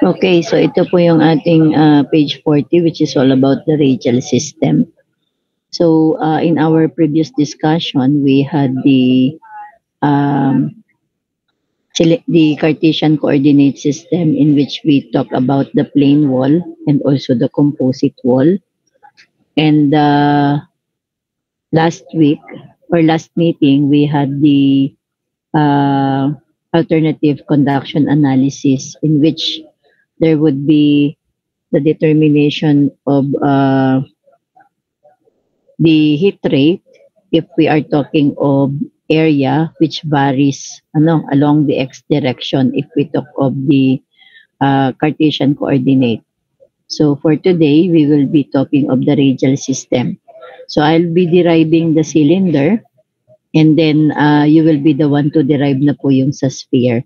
Okay, so ito po yung ating page 40, which is all about the radial system. So in our previous discussion, we had um, the Cartesian coordinate system, in which we talk about the plane wall and also the composite wall. And last week or last meeting, we had the alternative conduction analysis, in which there would be the determination of the heat rate if we are talking of area which varies along the x direction if we talk of the Cartesian coordinate. So for today, we will be talking of the radial system. So I'll be deriving the cylinder, and then you will be the one to derive na po yung sa sphere.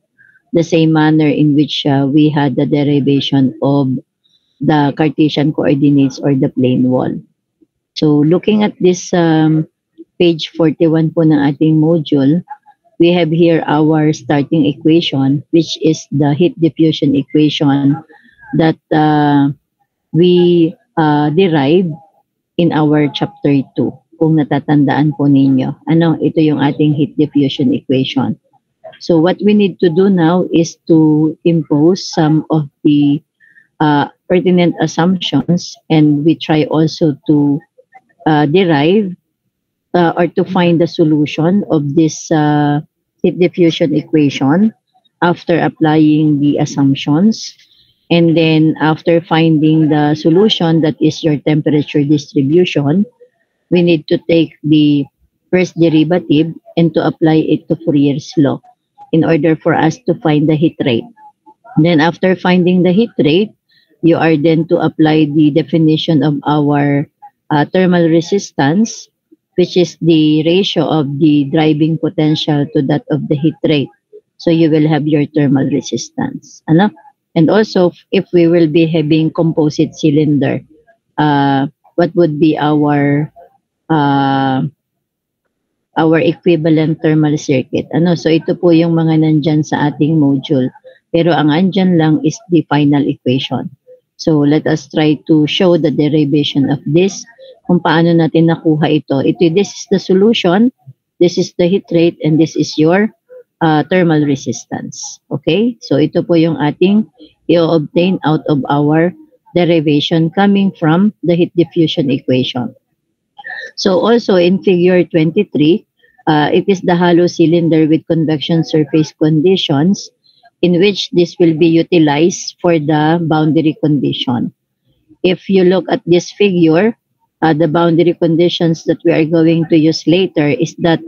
The same manner in which we had the derivation of the Cartesian coordinates or the plane wall. So looking at this page 41 po ng ating module, we have here our starting equation, which is the heat diffusion equation that we derived in our chapter 2. Kung natatandaan po ninyo, ito yung ating heat diffusion equation. So what we need to do now is to impose some of the pertinent assumptions, and we try also to derive or to find the solution of this heat diffusion equation after applying the assumptions. And then after finding the solution, that is your temperature distribution, we need to take the first derivative and to apply it to Fourier's law in order for us to find the heat rate. And then after finding the heat rate, you are then to apply the definition of our thermal resistance, which is the ratio of the driving potential to that of the heat rate. So you will have your thermal resistance. And also, if we will be having composite cylinder, what would be our equivalent thermal circuit? So ito po yung mga nandyan sa ating module. Pero ang andyan lang is the final equation. So let us try to show the derivation of this, kung paano natin nakuha ito. This is the solution, this is the heat rate, and this is your thermal resistance. Okay? So ito po yung ating i-obtain out of our derivation coming from the heat diffusion equation. So also in figure 23, it is the hollow cylinder with convection surface conditions, in which this will be utilized for the boundary condition. If you look at this figure, the boundary conditions that we are going to use later is that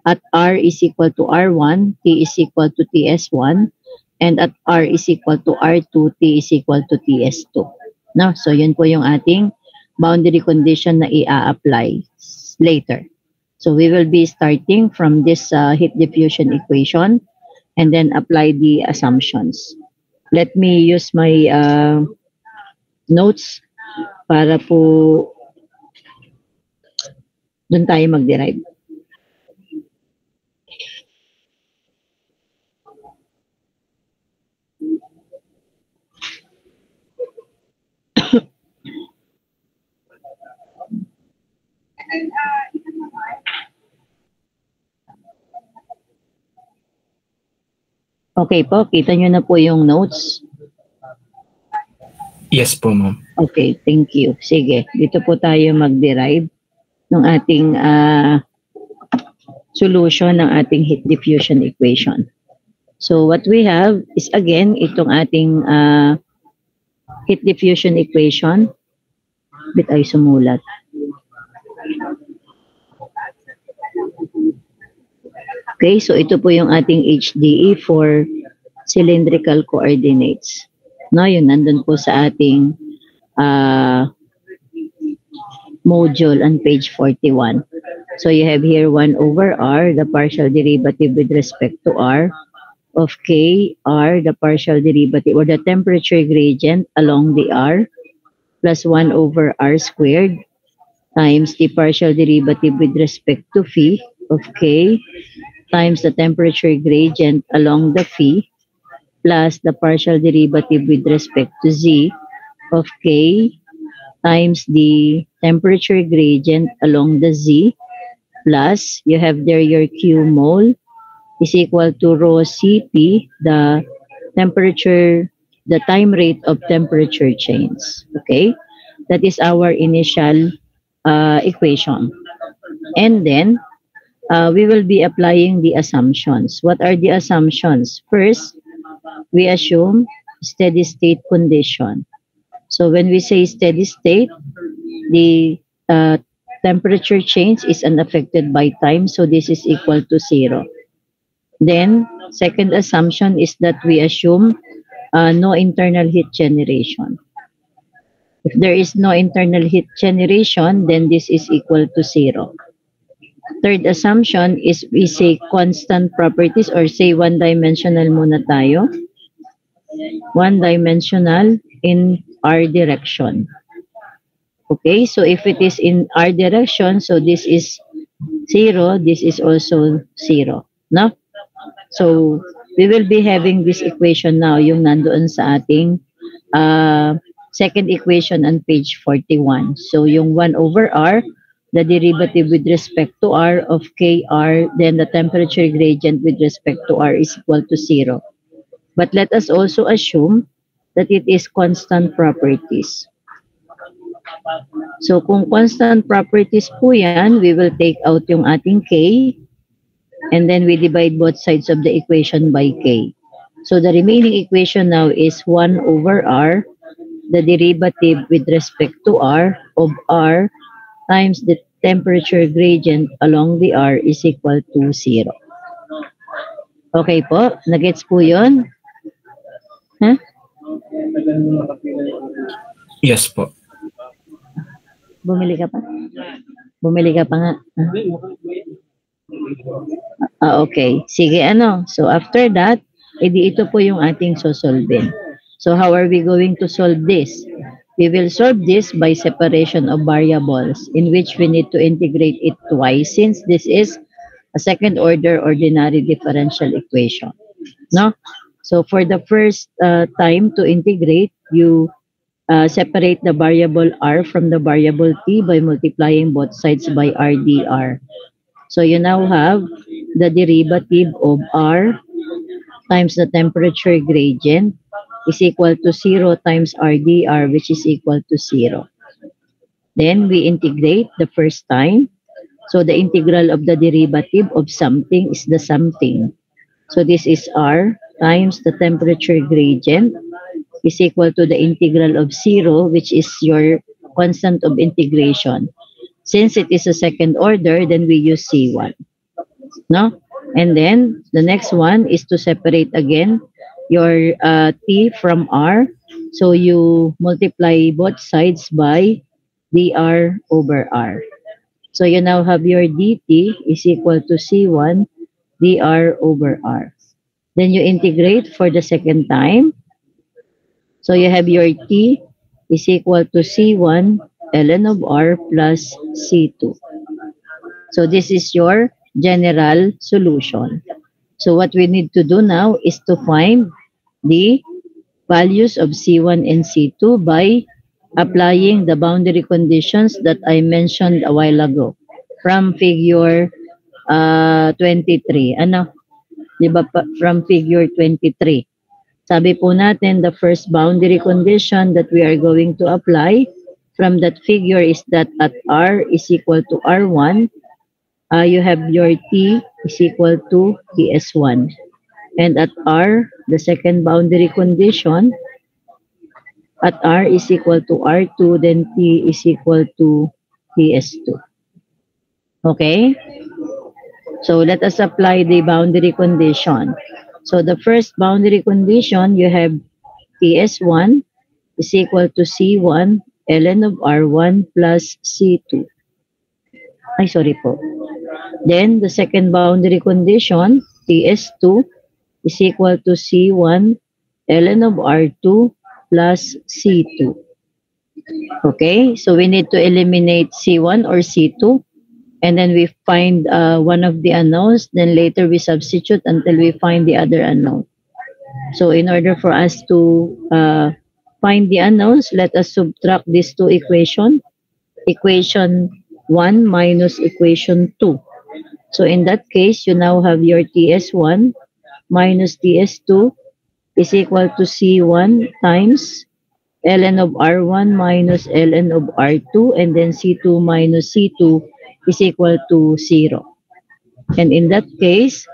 at R is equal to R1, T is equal to TS1, and at R is equal to R2, T is equal to TS2. No? So yun po yung ating boundary condition na i-apply later. So we will be starting from this heat diffusion equation and then apply the assumptions. Let me use my notes para po dun tayo mag-derive. Okay po, kita nyo na po yung notes. Yes po, ma'am. Okay, thank you. Sige, dito po tayo mag-derive ng ating solution ng ating heat diffusion equation. So what we have is again itong ating heat diffusion equation. Bit ay sumulat. Okay, so ito po yung ating HDE for cylindrical coordinates. No, yun nandun po sa ating module on page 41. So you have here 1 over r, the partial derivative with respect to r, of k, r, the partial derivative or the temperature gradient along the r, plus 1 over r squared times the partial derivative with respect to phi of k times the temperature gradient along the phi plus the partial derivative with respect to z of k times the temperature gradient along the z plus you have there your q mole is equal to rho Cp, the temperature, the time rate of temperature change. Okay, that is our initial equation. And then we will be applying the assumptions. What are the assumptions? First, we assume steady state condition. So when we say steady state, the temperature change is unaffected by time, so this is equal to 0. Then, second assumption is that we assume no internal heat generation. If there is no internal heat generation, then this is equal to 0. Third assumption is we say constant properties or say one-dimensional muna tayo. One-dimensional in r direction. Okay, so if it is in r direction, so this is 0, this is also 0. No? So, we will be having this equation now, yung nandoon sa ating second equation on page 41. So, yung 1 over r, the derivative with respect to r of kr, then the temperature gradient with respect to r is equal to 0. But let us also assume that it is constant properties. So, kung constant properties po yan, we will take out yung ating k, and then we divide both sides of the equation by k. So the remaining equation now is 1 over r, the derivative with respect to r of r times the temperature gradient along the r is equal to 0. Okay po? Nagets po yun? Huh? Yes po. Bumili ka pa? Bumili ka pa nga. Okay. Sige, ano. So, after that, edi ito po yung ating sosolvin. So, how are we going to solve this? We will solve this by separation of variables in which we need to integrate it twice since this is a second order ordinary differential equation. No? So, for the first time to integrate, you separate the variable r from the variable t by multiplying both sides by r dr. So you now have the derivative of r times the temperature gradient is equal to 0 times r dr, which is equal to 0. Then we integrate the first time. So the integral of the derivative of something is the something. So this is r times the temperature gradient is equal to the integral of 0, which is your constant of integration. Since it is a second order, then we use C1. No? And then, the next one is to separate again your T from R. So, you multiply both sides by dr over R. So, you now have your dt is equal to C1 dr over R. Then, you integrate for the second time. So, you have your T is equal to C1 ln of r plus C2. So this is your general solution. So what we need to do now is to find the values of C1 and C2 by applying the boundary conditions that I mentioned a while ago from figure 23. Ano? Diba from figure 23. Sabi po natin, the first boundary condition that we are going to apply from that figure is that at r is equal to r1, you have your t is equal to ts1. And at r, the second boundary condition, at r is equal to r2, then t is equal to ts2. Okay? So let us apply the boundary condition. So the first boundary condition, you have ts1 is equal to c1 ln of R1 plus C2. Ay, sorry po. Then, the second boundary condition, TS2 is equal to C1 ln of R2 plus C2. Okay, so we need to eliminate C1 or C2, and then we find one of the unknowns, then later we substitute until we find the other unknown. So in order for us to find the unknowns, let us subtract these two equations. Equation 1 minus equation 2. So in that case, you now have your TS1 minus TS2 is equal to C1 times ln of R1 minus ln of R2, and then C2 minus C2 is equal to 0. And in that case,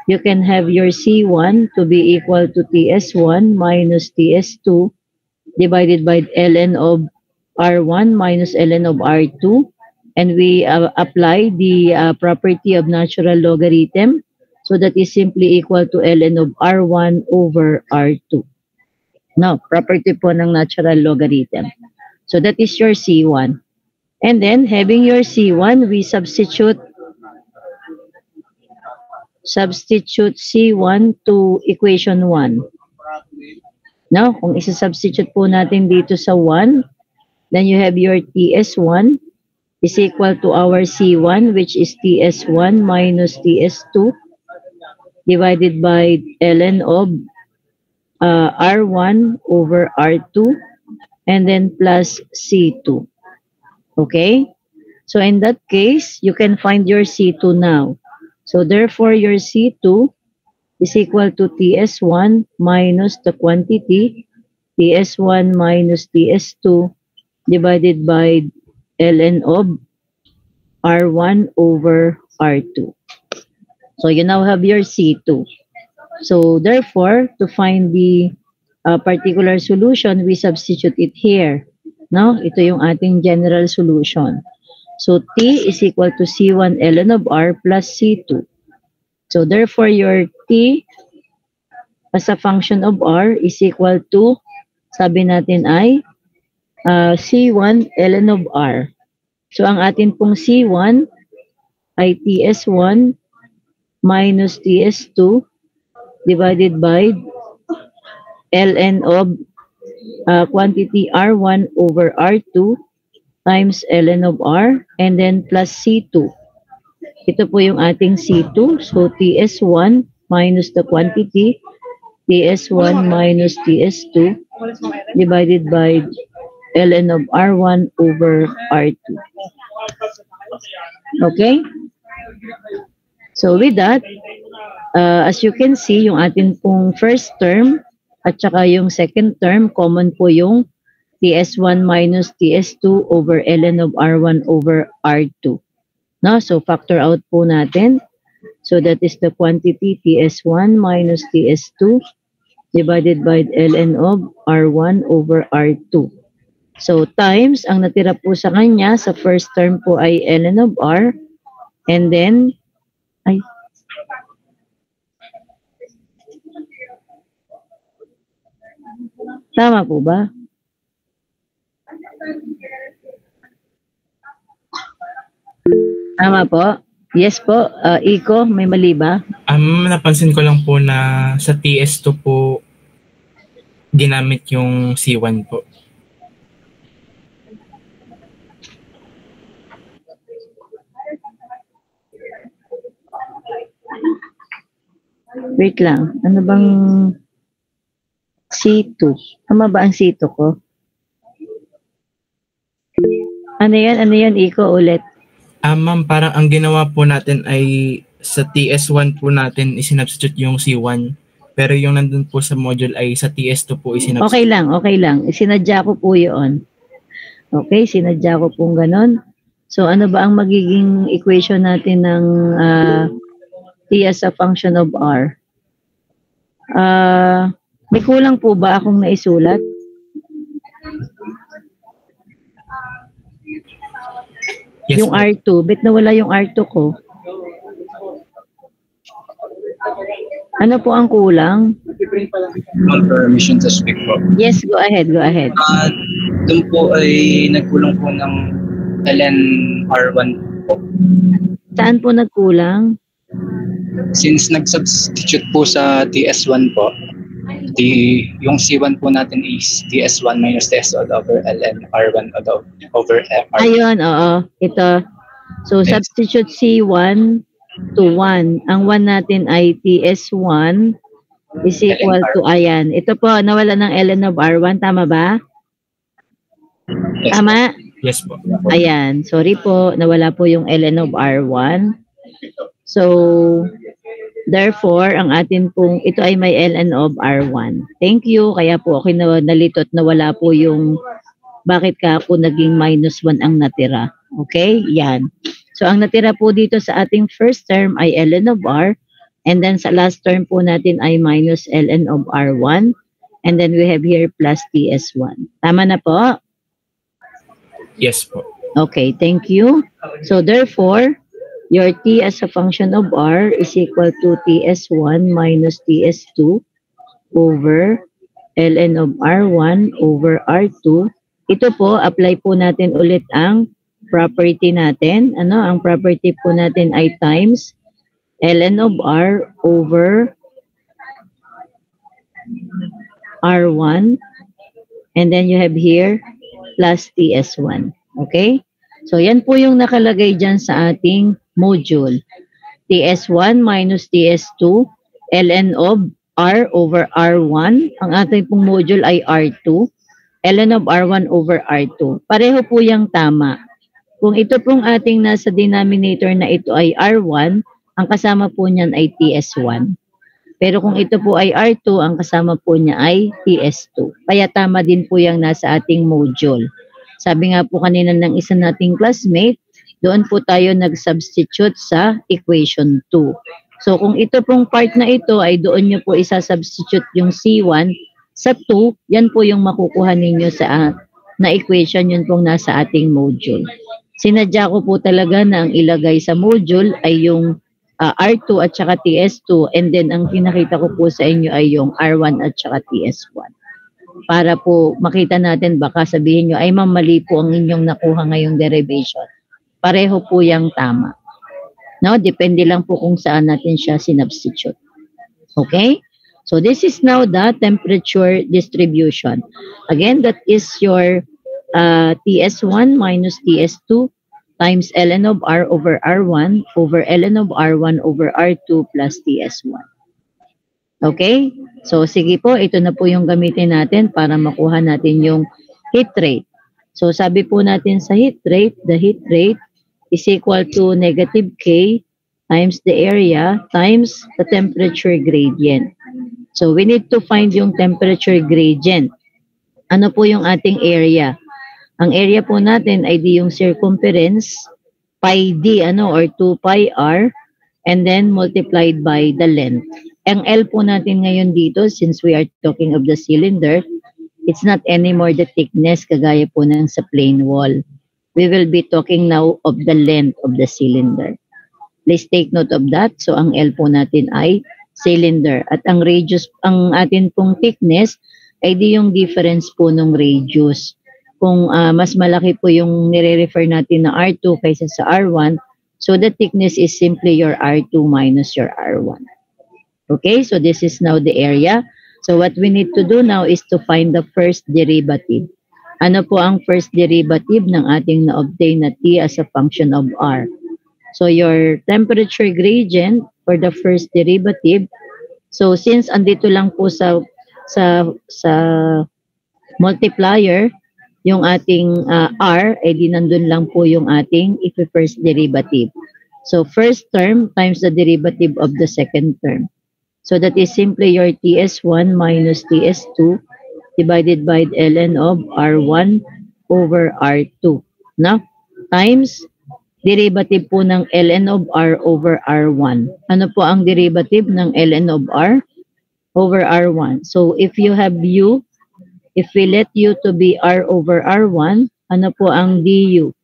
you can have your C1 to be equal to TS1 minus TS2 divided by ln of R1 minus ln of R2. And we apply the property of natural logarithm. So that is simply equal to ln of R1 over R2. Now, property po ng natural logarithm. So that is your C1. And then, having your C1, we substitute C1 to equation 1. Now, kung isa-substitute po natin dito sa 1, then you have your TS1 is equal to our C1, which is TS1 minus TS2 divided by ln of R1 over R2 and then plus C2. Okay? So in that case, you can find your C2 now. So therefore, your C2 is equal to TS1 minus the quantity TS1 minus TS2 divided by ln of R1 over R2. So you now have your C2. So therefore, to find the particular solution, we substitute it here. No? Ito yung ating general solution. So T is equal to C1 ln of R plus C2. So therefore, your T as a function of R is equal to, sabi natin ay, C1 ln of R. So ang atin pong C1 ay TS1 minus TS2 divided by ln of quantity R1 over R2 times ln of R and then plus C2. Ito po yung ating C2. So TS1 minus the quantity TS1 minus TS2 divided by ln of R1 over R2. Okay? So with that, as you can see, yung ating pong first term at saka yung second term, common po yung TS1 minus TS2 over ln of R1 over R2. No? So factor out po natin. So that is the quantity TS1 minus TS2 divided by ln of R1 over R2. So times, ang natira po sa kanya, sa first term po ay ln of R, and then, tama po ba? Tama po? Yes po. Iko, may mali ba? Napansin ko lang po na sa TS2 po ginamit yung C1 po. Wait lang. Ano bang C2? Tama ba ang C2 ko? Ano yan? Ano yan, Iko, ulit? Ma'am, parang ang ginawa po natin ay sa TS1 po natin isinubstitute yung C1. Pero yung nandun po sa module ay sa TS2 po isinubstitute. Okay lang, okay lang. Sinadya ko po yun. Okay, sinadya ko pong ganon. So ano ba ang magiging equation natin ng T as a function of R? May kulang po ba akong naisulat? Yes, yung R2, bet nawala yung R2 ko. Ano po ang kulang? Permission to speak po. Yes, go ahead, go ahead. Doon po ay nagkulong po ng ln R1 po. Saan po nagkulang? Since nag-substitute po sa TS1 po, yung C1 po natin is TS1 minus TS2 over ln R1 over R1. Ayun, oo. Ito. So, substitute C1 to 1. Ang 1 natin ay TS1 is equal to, ayan. Ito po, nawala ng ln of R1. Tama ba? Yes, Tama? Yes po. Ayan. Sorry po, nawala po yung ln of R1. So, therefore, ang atin pong, ito ay may ln of R1. Thank you. Kaya po ako nalitot na wala po yung bakit ka po naging minus 1 ang natira. Okay? Yan. So, ang natira po dito sa ating first term ay ln of R. And then sa last term po natin ay minus ln of R1. And then we have here plus TS1. Tama na po? Yes po. Okay, thank you. So, therefore, your T as a function of R is equal to TS1 minus TS2 over ln of R1 over R2. Ito po, apply po natin ulit ang property natin. Ano, ang property po natin ay times ln of R over R1. And then you have here plus TS1. Okay? So, yan po yung nakalagay dyan sa ating module. TS1 minus TS2, ln of R over R1. Ang ating pong module ay R2. ln of R1 over R2. Pareho po yung tama. Kung ito pong ating nasa denominator na ito ay R1, ang kasama po niyan ay TS1. Pero kung ito po ay R2, ang kasama po niya ay TS2. Kaya tama din po yung nasa ating module. Sabi nga po kanina ng isa nating classmate, doon po tayo nag-substitute sa equation 2. So kung ito pong part na ito ay doon nyo po isa-substitute yung C1 sa 2, yan po yung makukuha ninyo sa na equation, yun pong nasa ating module. Sinadya ko po talaga na ang ilagay sa module ay yung R2 at saka TS2, and then ang pinakita ko po sa inyo ay yung R1 at saka TS1. Para po makita natin, baka sabihin nyo, ay mali po ang inyong nakuha ngayong derivation. Pareho po yung tama. No? Depende lang po kung saan natin siya sinubstitute. Okay? So this is now the temperature distribution. Again, that is your TS1 minus TS2 times ln of R over R1 over ln of R1 over R2 plus TS1. Okay? So, sige po, ito na po yung gamitin natin para makuha natin yung heat rate. So, sabi po natin sa heat rate, the heat rate is equal to negative K times the area times the temperature gradient. So, we need to find yung temperature gradient. Ano po yung ating area? Ang area po natin ay di yung circumference, pi d, or 2 pi r, and then multiplied by the length. Ang L po natin ngayon dito, since we are talking of the cylinder, it's not anymore the thickness kagaya po ng sa plain wall. We will be talking now of the length of the cylinder. Please take note of that. So, ang L po natin ay cylinder. At ang radius, ang atin pong thickness, ay di yung difference po ng radius. Kung mas malaki po yung nire-refer natin na R2 kaysa sa R1, so the thickness is simply your R2 minus your R1. Okay, so this is now the area. So what we need to do now is to find the first derivative. Ano po ang first derivative ng ating na-obtain na T as a function of R? So your temperature gradient for the first derivative, so since andito lang po sa multiplier, yung ating R, ay di nandun lang po yung ating first derivative. So, first term times the derivative of the second term. So, that is simply your TS1 minus TS2 divided by ln of R1 over R2. No? Times derivative po ng ln of R over R1. Ano po ang derivative ng ln of R over R1? So, if you have U, if we let U to be R over R1, ano po ang du?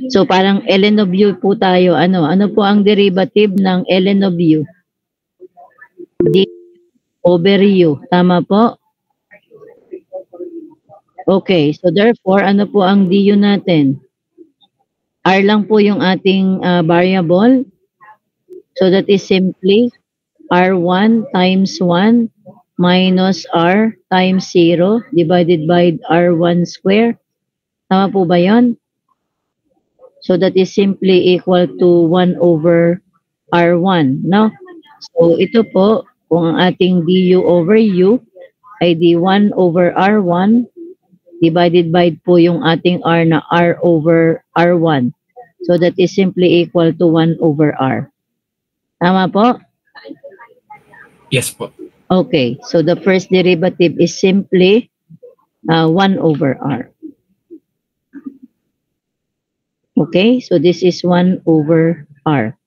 So, parang ln of U po tayo. Ano po ang derivative ng ln of U? D over U. Tama po? Okay, so therefore, ano po ang DU natin? R lang po yung ating variable. So that is simply R1 times 1 minus R times 0 divided by R1 square. Tama po ba yun? So that is simply equal to 1 over R1, no? So ito po, kung ang ating du over u ay d1 over R1 divided by po yung ating R na R over R1. So that is simply equal to 1 over R. Tama po? Yes po. Okay, so the first derivative is simply 1 over R. Okay, so this is 1 over R.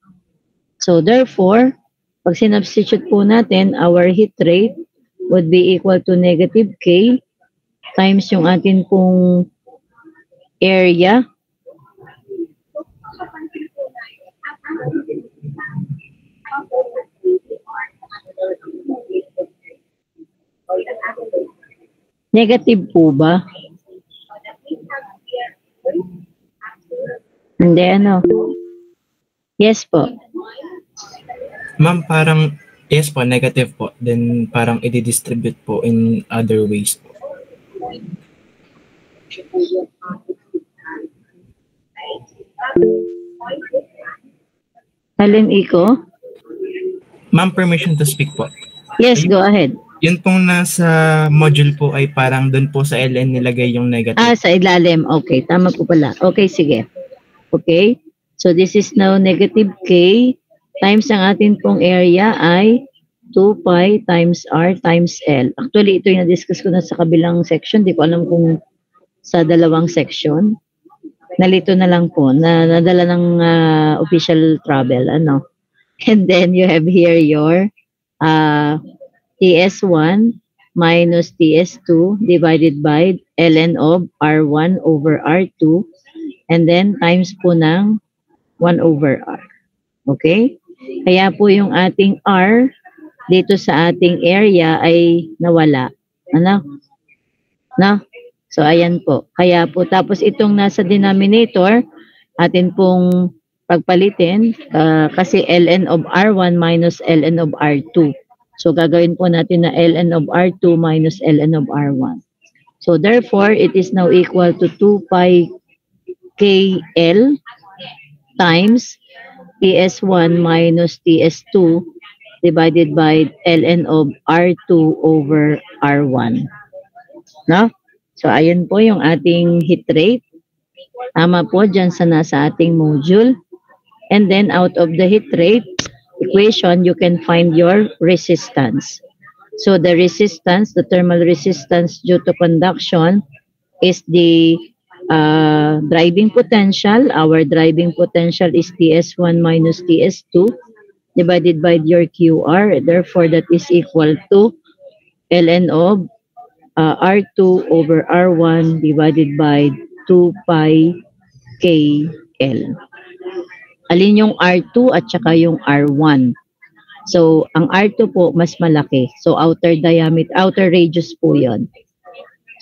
So therefore, pag sinubstitute po natin, our heat rate would be equal to negative K times yung atin pong area. Negative po ba? Hindi, ano? Yes po. Ma'am, parang yes po, negative po. Then parang i-distribute po in other ways po. Alin Iko? Ma'am, permission to speak po. Yes, go ahead. Yun pong nasa module po ay parang doon po sa LN nilagay yung negative. Sa ilalim. Okay, tama po pala. Okay, sige. Okay, so this is now negative K times ang atin pong area ay 2 pi times R times L. Actually, ito yung na-discuss ko na sa kabilang section. Di ko alam kung sa dalawang section. Nalito na lang po. Nadala ng official travel. Ano? And then you have here your TS1 minus TS2 divided by ln of R1 over R2 and then times po ng 1 over R. Okay? Kaya po yung ating R dito sa ating area ay nawala. Ano? No? So, ayan po. Kaya po, tapos itong nasa denominator, atin pong pagpalitin kasi ln of R1 minus ln of R2. So, gagawin po natin na ln of R2 minus ln of R1. So, therefore, it is now equal to 2 pi KL times TS1 minus TS2 divided by ln of R2 over R1. No? So, ayun po yung ating heat rate. Tama po dyan sa nasa ating module. And then, out of the heat rate equation, you can find your resistance. So, the resistance, the thermal resistance due to conduction is the driving potential. Our driving potential is TS1 minus TS2 divided by your QR. Therefore, that is equal to ln of R2 over R1 divided by 2 pi KL. Alin yung R2 at saka yung R1? So, ang R2 po mas malaki. So, outer diameter, outer radius po yon.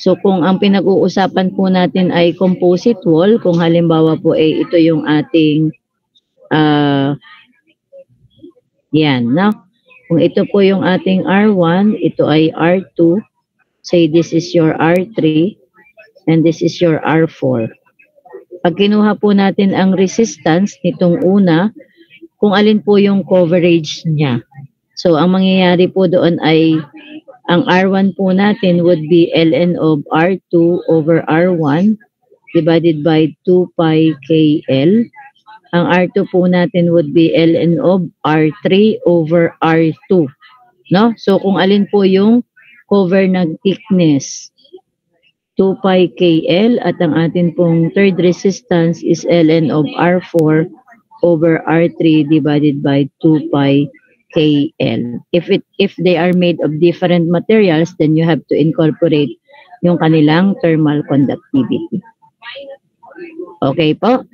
So, kung ang pinag-uusapan po natin ay composite wall, kung halimbawa po ito yung ating yan, no? Kung ito po yung ating R1, ito ay R2. Say this is your R3 and this is your R4. Pag kinuha po natin ang resistance nitong una, kung alin po yung coverage niya. So, ang mangyayari po doon ay ang R1 po natin would be ln of R2 over R1 divided by 2 pi KL. Ang R2 po natin would be ln of R3 over R2. No? So, kung alin po yung cover ng thickness, 2 pi KL, at ang atin pong third resistance is ln of R4 over R3 divided by 2 pi KL. If they are made of different materials, then you have to incorporate yung kanilang thermal conductivity. Okay po?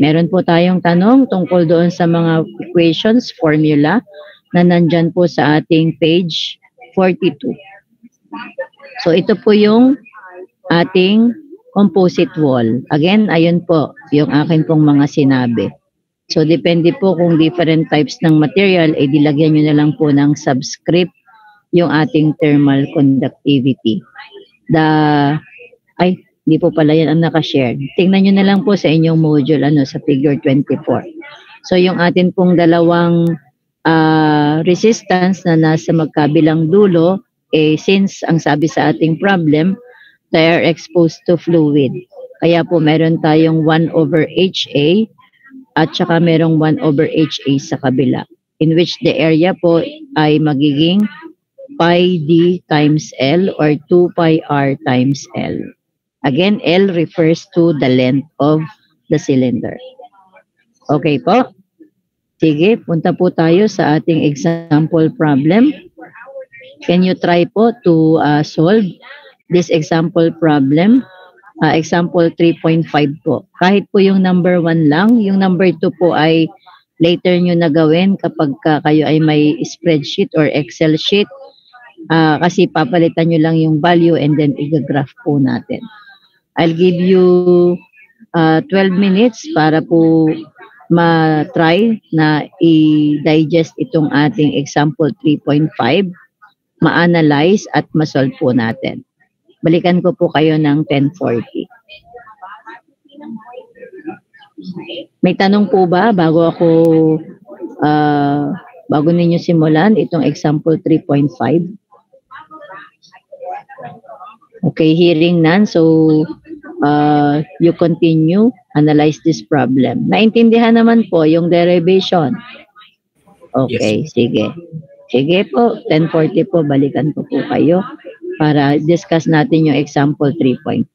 Meron po tayong tanong tungkol doon sa mga equations, formula, na nandyan po sa ating page 42. So ito po yung ating composite wall. Again, ayun po yung akin pong mga sinabi. So, depende po kung different types ng material, eh dilagyan nyo na lang po ng subscript yung ating thermal conductivity. Hindi po pala yan ang nakashare. Tingnan nyo na lang po sa inyong module sa figure 24. So, yung atin pong dalawang resistance na nasa magkabilang dulo, since ang sabi sa ating problem, they are exposed to fluid. Kaya po meron tayong 1 over HA at saka merong 1 over HA sa kabila, in which the area po ay magiging pi d times L or 2 pi r times L. Again, L refers to the length of the cylinder. Okay po? Sige, punta po tayo sa ating example problem. Can you try po to solve this example problem? Example 3.5 po. Kahit po yung number 1 lang, yung number 2 po ay later nyo na gawin kapag kayo ay may spreadsheet or Excel sheet. Kasi papalitan nyo lang yung value and then i-graph po natin. I'll give you 12 minutes para po ma-try na i-digest itong ating example 3.5, ma-analyze at ma-solve po natin. Balikan ko po kayo ng 10:40. May tanong po ba bago ninyo simulan itong example 3.5? Okay, hearing none. So, you continue, analyze this problem. Naintindihan naman po yung derivation. Okay, yes. Sige. Sige po, 10:40 po, balikan ko po kayo para discuss natin yung example 3.5.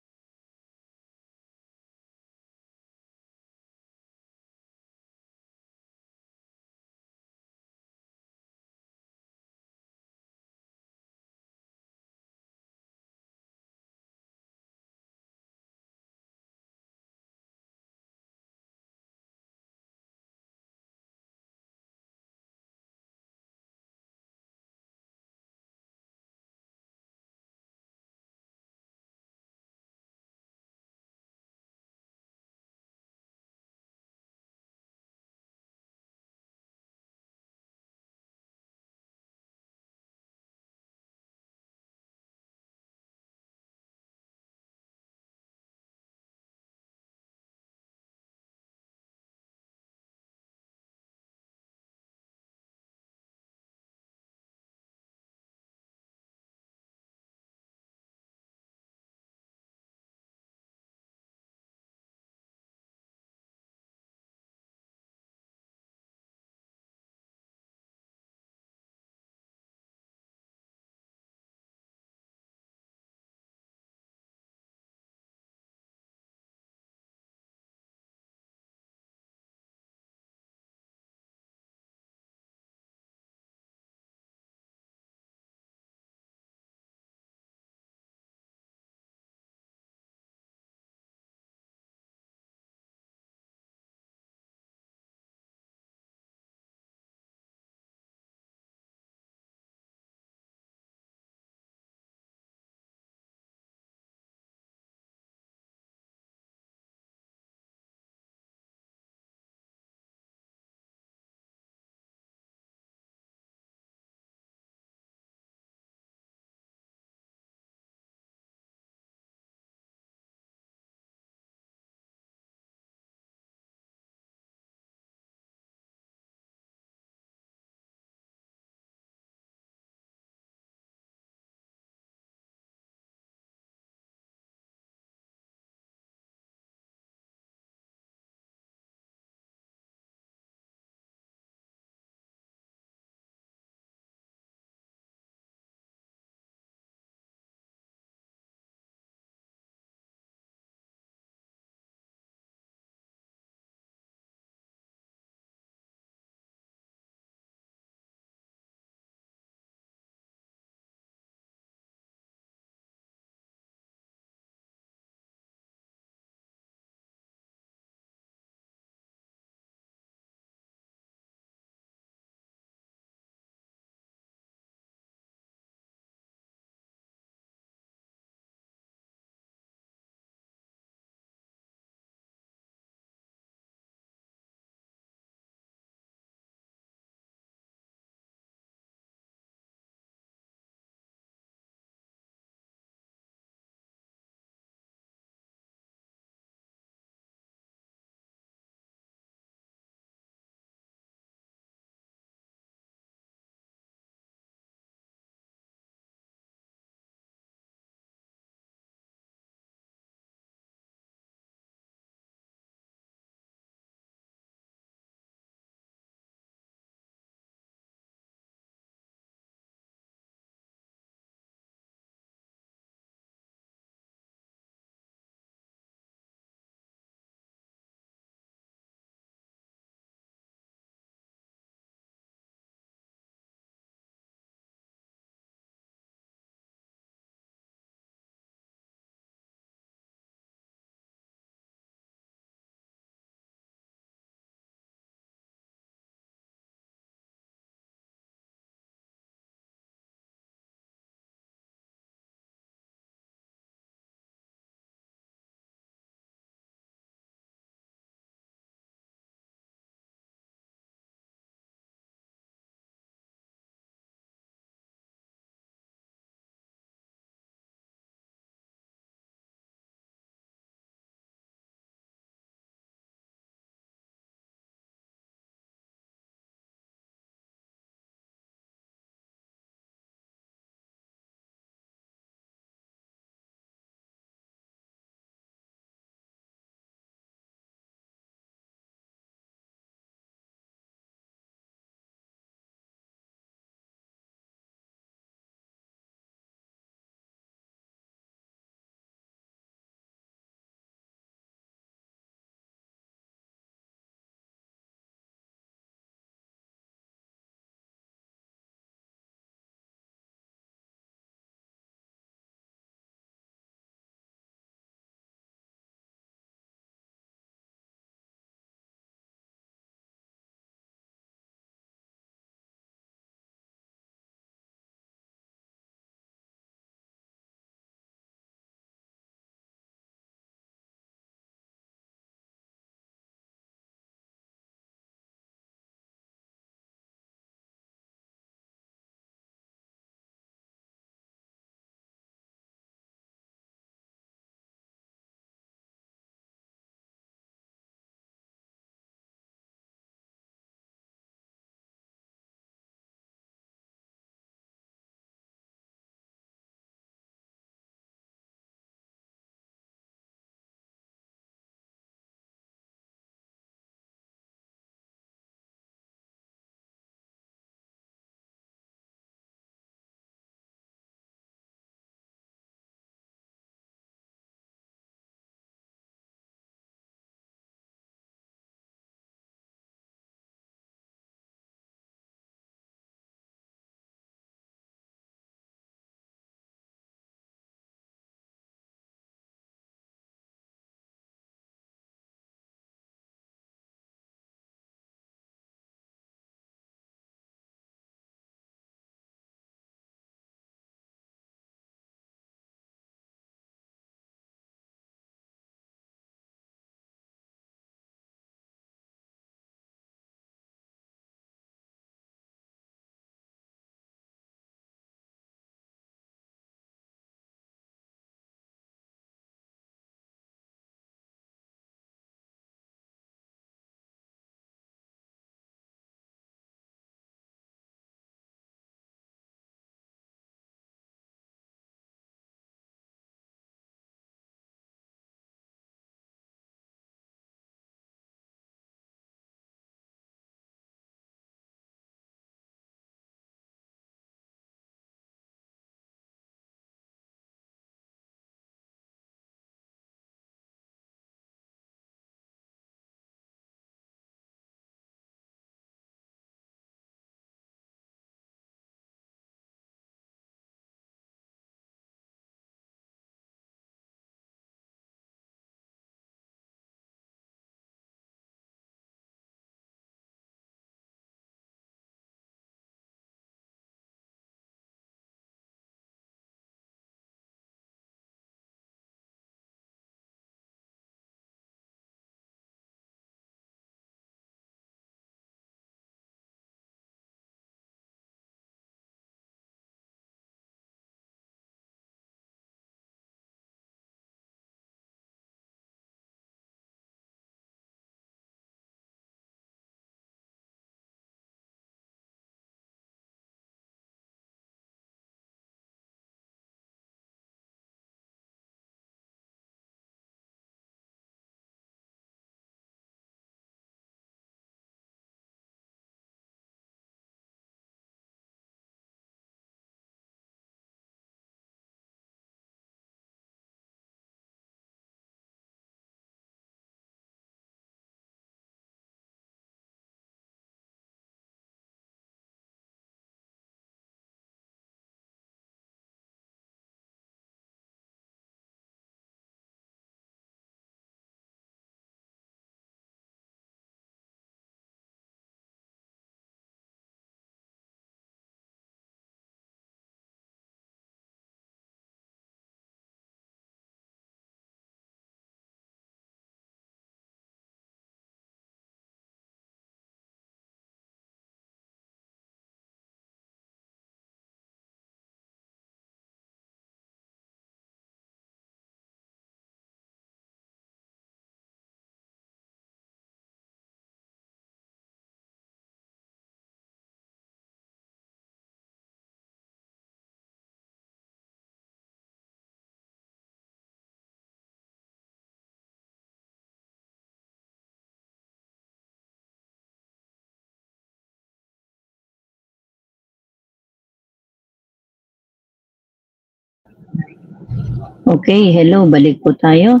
Okay, hello, balik po tayo.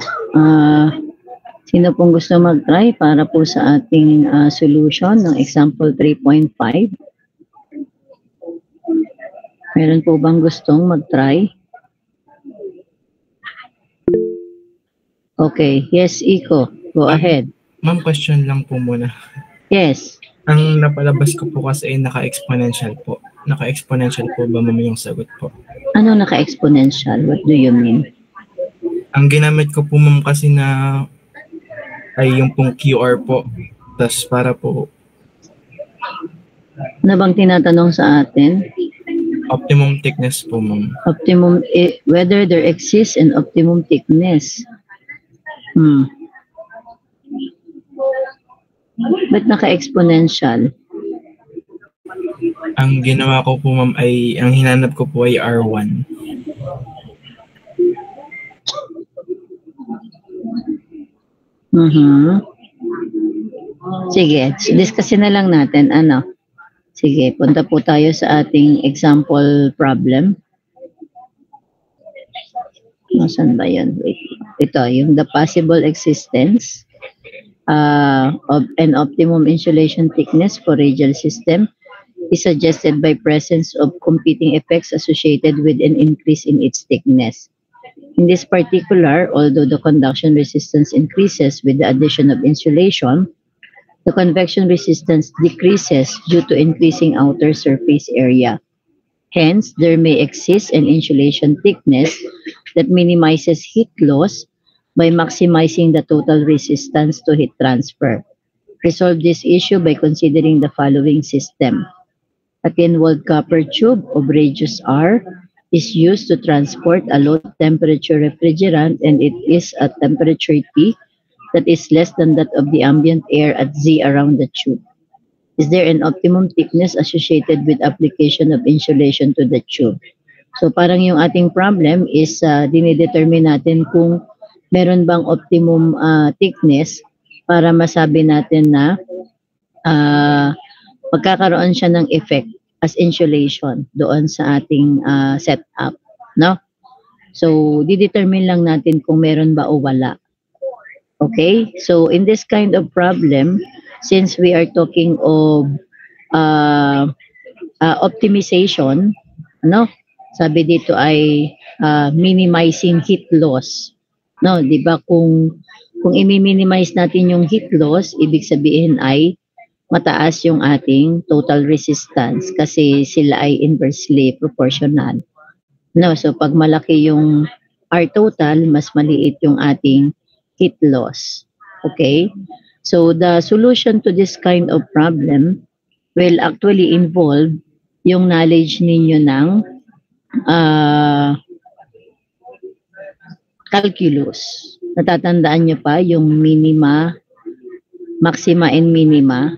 Sino pong gusto mag-try para po sa ating solution ng example 3.5? Meron po bang gustong mag-try? Okay, yes, Iko, go ahead. Ma'am, question lang po muna. Yes. Ang napalabas ko po kasi ay naka-exponential po. Naka-exponential po ba ma'am yung sagot po? Ano naka-exponential? What do you mean? Ang ginamit ko po ma'am kasi na ay yung pong QR po. Tapos para po Ano bang tinatanong sa atin? optimum thickness po ma'am. Optimum, whether there exists an optimum thickness. Ba't naka-exponential? Ang ginawa ko po ma'am ay, ang hinanap ko po ay R1. Sige, discussin na lang natin. Sige, punta po tayo sa ating example problem. Saan ba yun? Wait. Ito, yung the possible existence of an optimum insulation thickness for radial system is suggested by presence of competing effects associated with an increase in its thickness. In this particular, although the conduction resistance increases with the addition of insulation, the convection resistance decreases due to increasing outer surface area. Hence, there may exist an insulation thickness that minimizes heat loss by maximizing the total resistance to heat transfer. Resolve this issue by considering the following system. A thin-walled copper tube of radius R is used to transport a low-temperature refrigerant, and it is at temperature T that is less than that of the ambient air at Z around the tube. Is there an optimum thickness associated with application of insulation to the tube? So parang yung ating problem is dinidetermine natin kung meron bang optimum thickness para masabi natin na magkakaroon siya ng effect as insulation doon sa ating setup, no? So didetermine lang natin kung meron ba o wala. Okay? So in this kind of problem, since we are talking of optimization, no? Sabi dito ay minimizing heat loss. No, 'di ba kung i-minimize natin yung heat loss, ibig sabihin ay mataas yung ating total resistance kasi sila ay inversely proportional. No, so pag malaki yung R total, mas maliit yung ating heat loss. Okay? So the solution to this kind of problem will actually involve yung knowledge ninyo ng calculus. Natatandaan nyo pa yung minima, maxima, and minima?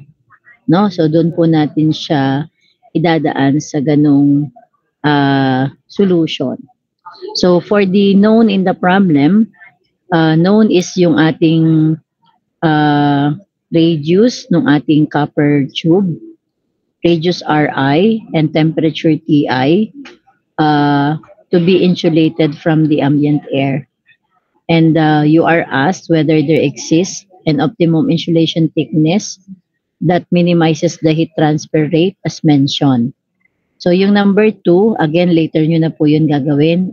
No? So doon po natin siya idadaan sa ganong solution. So for the known in the problem, known is yung ating radius ng ating copper tube, radius Ri, and temperature Ti, to be insulated from the ambient air. And you are asked whether there exists an optimum insulation thickness that minimizes the heat transfer rate as mentioned. So yung number 2, again, later nyo na po yun gagawin.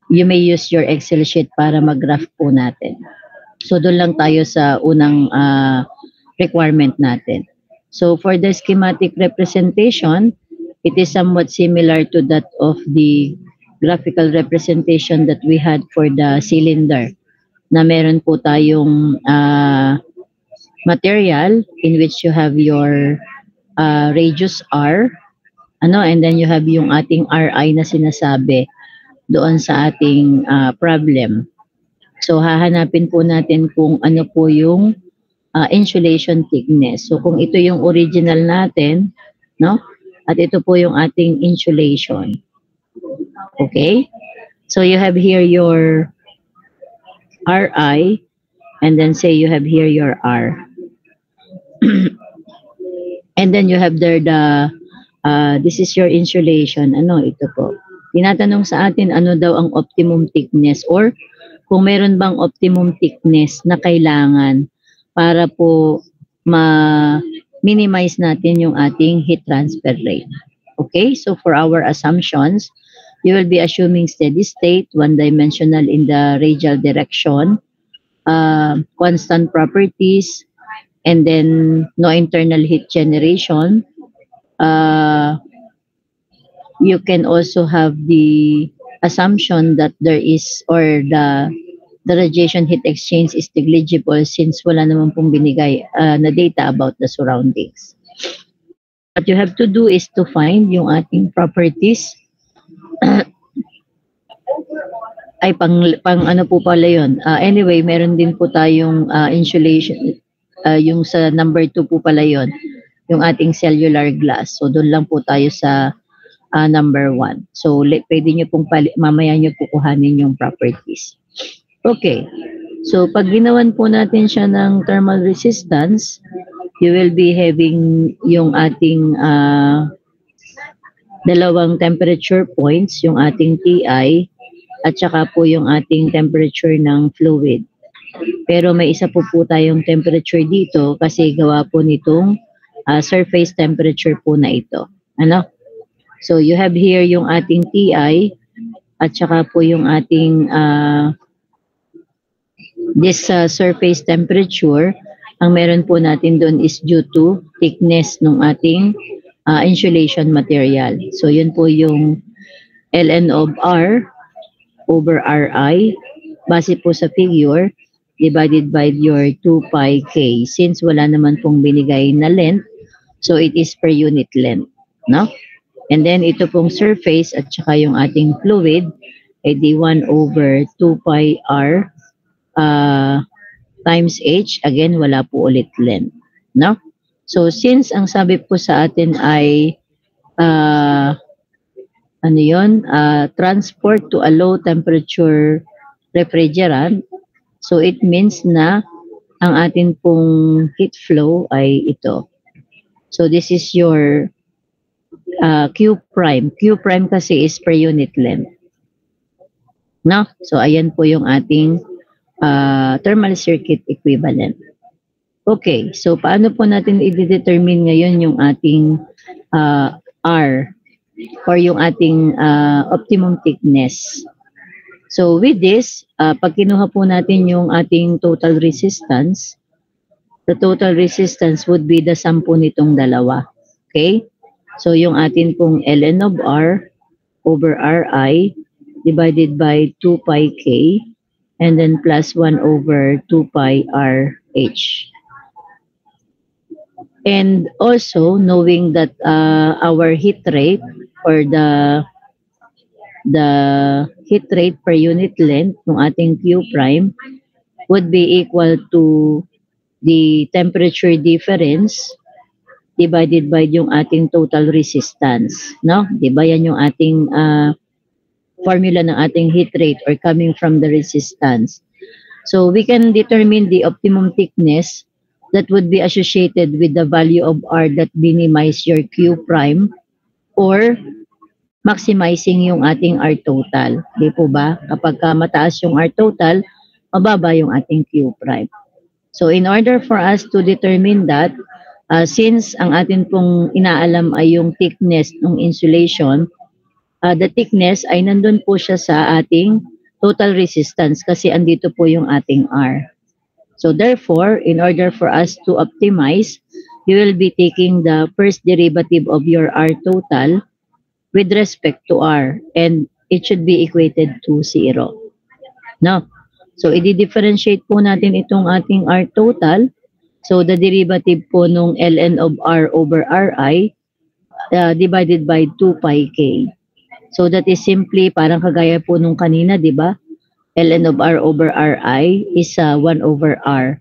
You may use your Excel sheet para mag-graph po natin. So doon lang tayo sa unang requirement natin. So for the schematic representation, it is somewhat similar to that of the graphical representation that we had for the cylinder, na meron po tayong material in which you have your radius R, and then you have yung ating Ri na sinasabi doon sa ating problem. So hahanapin po natin kung ano po yung insulation thickness. So kung ito yung original natin, no? At ito po yung ating insulation. Okay? So you have here your Ri, and then say you have here your R. And then you have there the this is your insulation. Ano ito po? Tinatanong sa atin ano daw ang optimum thickness or kung meron bang optimum thickness na kailangan para po ma-minimize natin yung ating heat transfer rate. Okay, so for our assumptions, you will be assuming steady state, one-dimensional in the radial direction, constant properties, and then no internal heat generation. You can also have the assumption that there is or the radiation heat exchange is negligible since wala naman pong binigay na data about the surroundings. What you have to do is to find yung ating properties. Ay, pang ano po pala yun. Anyway, meron din po tayong insulation. Yung sa number 2 po pala yun. Yung ating cellular glass. So, doon lang po tayo sa number 1. So, pwede nyo pong mamaya nyo po kuhanin yung properties. Okay. So, pag ginawan po natin siya ng thermal resistance, you will be having yung ating dalawang temperature points, yung ating TI, at saka po yung ating temperature ng fluid. Pero may isa po tayong temperature dito kasi gawa po nitong surface temperature po na ito. Ano? So, you have here yung ating TI at saka po yung ating this surface temperature. Ang meron po natin doon is due to thickness ng ating insulation material. So, yun po yung ln of R over Ri base po sa figure divided by your 2 pi k. Since wala naman pong binigay na length, so it is per unit length. No? And then, ito pong surface at saka yung ating fluid ay d1 over 2 pi R times H. Again, wala po ulit length. No? So, since ang sabi po sa atin ay transport to a low temperature refrigerant, so it means na ang atin pong heat flow ay ito. So, this is your Q prime. Q prime kasi is per unit length. No? So, ayan po yung ating thermal circuit equivalent. Okay, so paano po natin i-determine ngayon yung ating R or yung ating optimum thickness? So with this, pag kinuha po natin yung ating total resistance, the total resistance would be the sum po nitong dalawa. Okay? So yung atin pong ln of R over Ri divided by 2 pi k and then plus 1 over 2 pi RH. And also, knowing that our heat rate or the heat rate per unit length ng ating Q prime would be equal to the temperature difference divided by yung ating total resistance. No? Diba yan yung ating formula ng ating heat rate or coming from the resistance. So we can determine the optimum thickness that would be associated with the value of R that minimize your Q prime or maximizing yung ating R total. Di po ba? Kapag mataas yung R total, mababa yung ating Q prime. So in order for us to determine that, since ang atin pong inaalam ay yung thickness ng insulation, the thickness ay nandun po siya sa ating total resistance kasi andito po yung ating R. So therefore, in order for us to optimize, you will be taking the first derivative of your R total with respect to R and it should be equated to 0. No? So i-differentiate po natin itong ating R total. So the derivative po nung ln of R over Ri divided by 2 pi k. So that is simply parang kagaya po nung kanina, di ba? ln of R over Ri is 1 over R.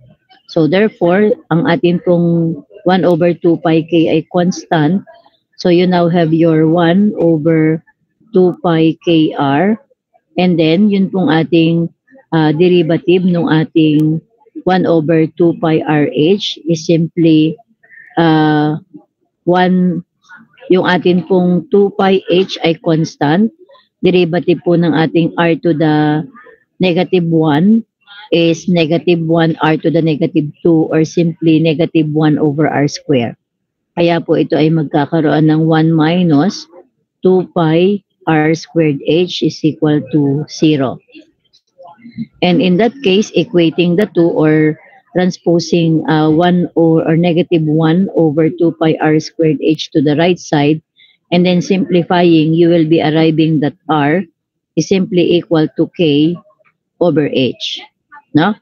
So therefore, ang atin pong 1 over 2 pi k ay constant. So you now have your 1 over 2 pi kr. And then, yun pong ating derivative ng ating 1 over 2 pi rh is simply 1, yung atin pong 2 pi h ay constant. derivative po ng ating r to the negative 1 is negative 1 r to the negative 2 or simply negative 1 over r square. Kaya po ito ay magkakaroon ng 1 minus 2 pi r squared h is equal to 0. And in that case, equating the two or transposing 1 or negative 1 over 2 pi r squared h to the right side, and then simplifying, you will be arriving that r is simply equal to k over h. No?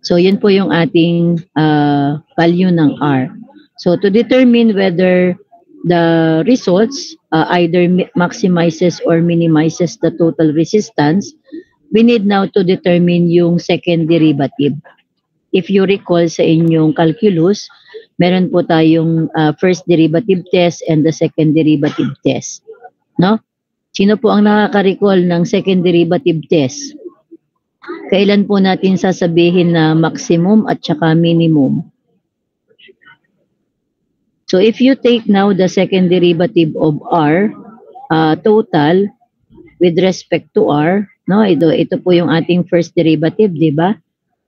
So, yun po yung ating value ng r. So, to determine whether the results either maximizes or minimizes the total resistance, we need now to determine yung second derivative. If you recall sa inyong calculus, meron po tayong first derivative test and the second derivative test. No? Sino po ang nakaka-recall ng second derivative test? Kailan po natin sasabihin na maximum at saka minimum? So if you take now the second derivative of r, total with respect to r, no, ito po yung ating first derivative, di ba?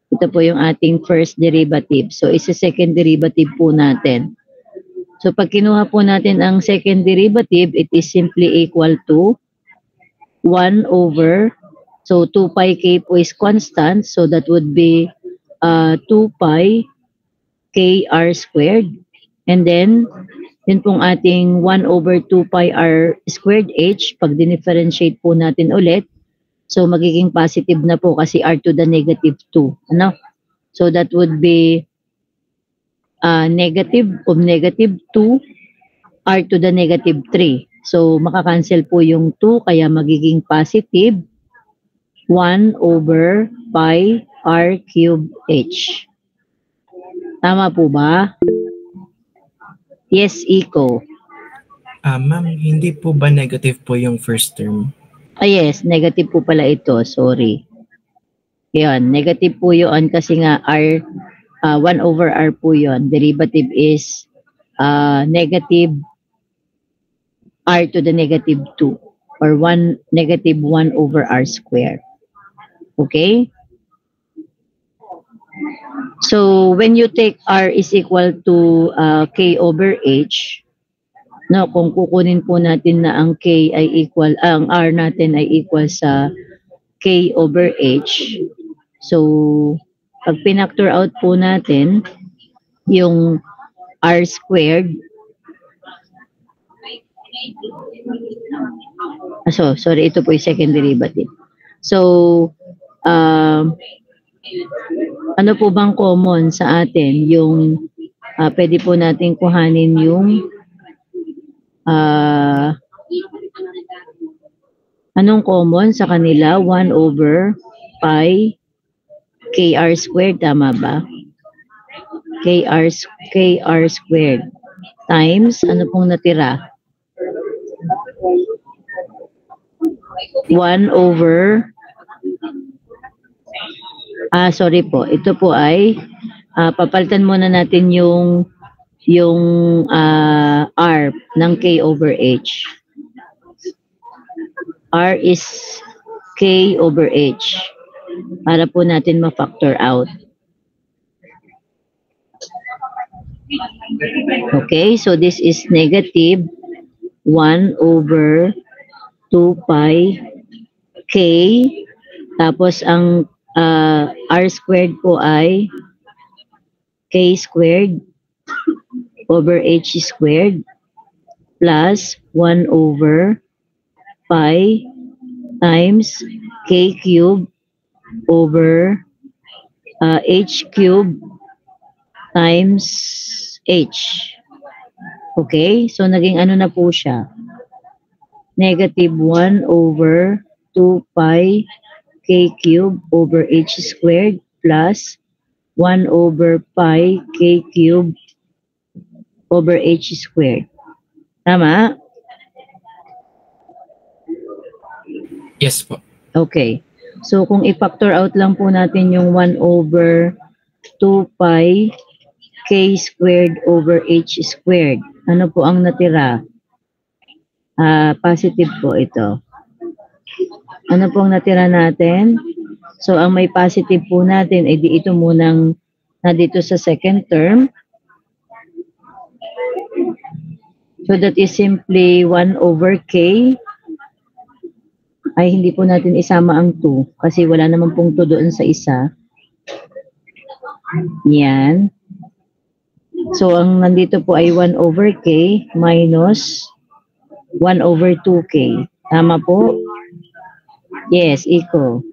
Ito po yung ating first derivative. So isa second derivative po natin. So pag kinuha po natin ang second derivative, it is simply equal to 1 over, so 2 pi k po is constant, so that would be 2 pi k r squared. And then, yun pong ating 1 over 2 pi r squared h, pag dinifferentiate po natin ulit, so magiging positive na po kasi r to the negative 2. Ano? So that would be negative of negative 2 r to the negative 3. So makakancel po yung 2, kaya magiging positive 1 over pi r cubed h. Tama po ba? Yes, Iko. Ma'am, hindi po ba negative po yung first term? Yes, negative po pala ito. Sorry. Yan, negative po yun kasi nga r, 1 over r po yun. Derivative is negative r to the negative 2 or negative 1 over r square. Okay? So, when you take r is equal to k over h, no, kung kukunin po natin na ang k ay equal, ang r natin ay equal sa k over h, so, pag pinactor out po natin yung r squared, so, sorry, ito po yung second derivative. So, ano po bang common sa atin? Yung pwede po natin kuhanin yung anong common sa kanila? 1 over pi kr squared, tama ba? kr squared times, ano pong natira? 1 over sorry po. Ito po ay papalitan muna natin yung r ng k over h. R is k over h para po natin ma-factor out. Okay, so this is negative 1 over 2 pi k, tapos ang r squared po ay k squared over h squared plus 1 over pi times k cube over h cube times h. Okay? So, naging ano na po siya? Negative 1 over 2 pi k cube over h squared plus 1 over pi k cube over h squared. Tama? Yes po. Okay. So, kung i-factor out lang po natin yung 1 over 2 pi k squared over h squared, ano po ang natira? Positive po ito. Ano pong natira natin? So, ang may positive po natin, ay di ito munang dito sa second term. So, that is simply 1 over k. Ay, hindi po natin isama ang 2 kasi wala naman pong 2 doon sa isa. Yan. So, ang nandito po ay 1 over k minus 1 over 2k. Tama po? Yes, Iko.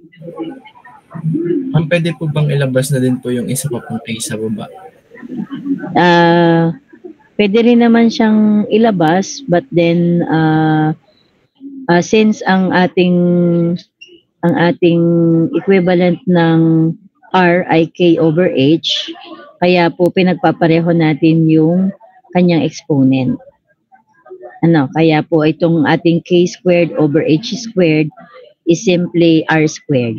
Ma'am, pwede po bang ilabas na din po yung isa pa pong k sa baba? Pwede rin naman siyang ilabas, but then since ang ating equivalent ng R ay K over H, kaya po pinagpapareho natin yung kanyang exponent. Kaya po itong ating K squared over H squared is simply R squared.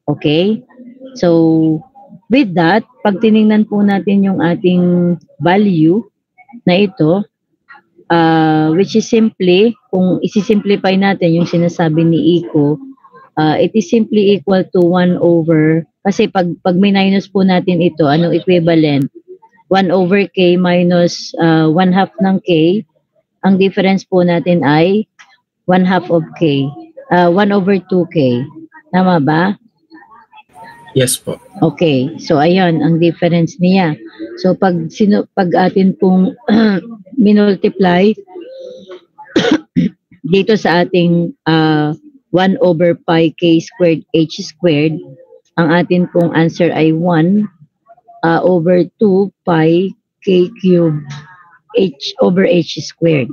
Okay? So, with that, pag tinignan po natin yung ating value na ito, which is simply, kung isi-simplify natin yung sinasabi ni Iko, it is simply equal to 1 over, kasi pag minus po natin ito, anong equivalent? 1 over k minus 1 half ng k, ang difference po natin ay 1 half of k, 1 over 2k. Tama ba? Yes po. Okay, so ayun ang difference niya. So pag atin pong minultiply dito sa ating 1 over pi k squared h squared, ang atin pong answer ay 1 over 2 pi k cube h over h squared,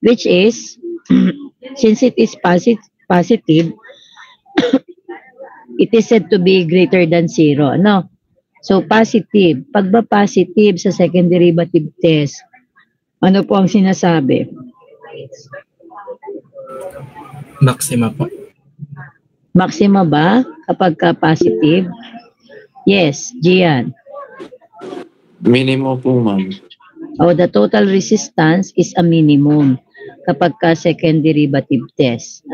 which is since it is positive, it is said to be greater than 0. So, positive. Pag ba positive sa second derivative test, ano po ang sinasabi? Maxima po. Maxima ba kapag ka positive? Yes, Gian. Minimum po, ma'am. The total resistance is a minimum kapag ka second derivative test.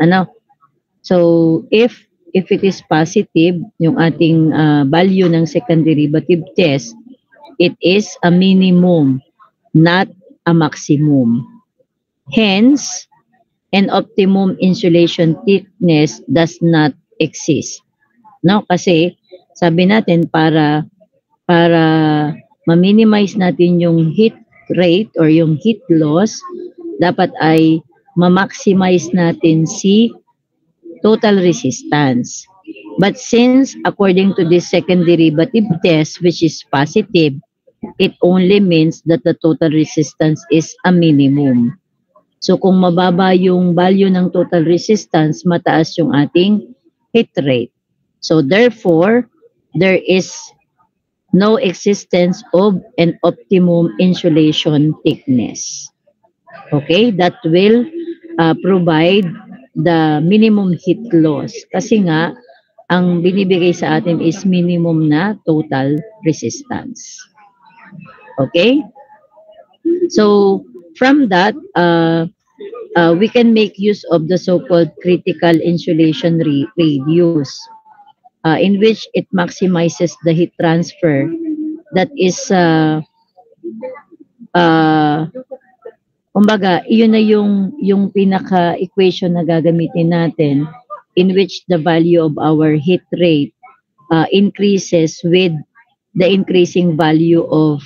So, if it is positive, yung ating value ng second derivative test, it is a minimum, not a maximum. Hence, an optimum insulation thickness does not exist. Kasi sabi natin para ma-minimize natin yung heat rate or yung heat loss, dapat ay ma-maximize natin si total resistance. But since according to this second derivative test, which is positive, it only means that the total resistance is a minimum. So kung mababa yung value ng total resistance, mataas yung ating heat rate. So therefore, there is no existence of an optimum insulation thickness. Okay, that will provide the minimum heat loss. Kasi nga, ang binibigay sa atin is minimum na total resistance. Okay? So, from that, we can make use of the so-called critical insulation radius, in which it maximizes the heat transfer. That is, kumbaga, iyon na yung pinaka-equation na gagamitin natin, in which the value of our heat rate increases with the increasing value of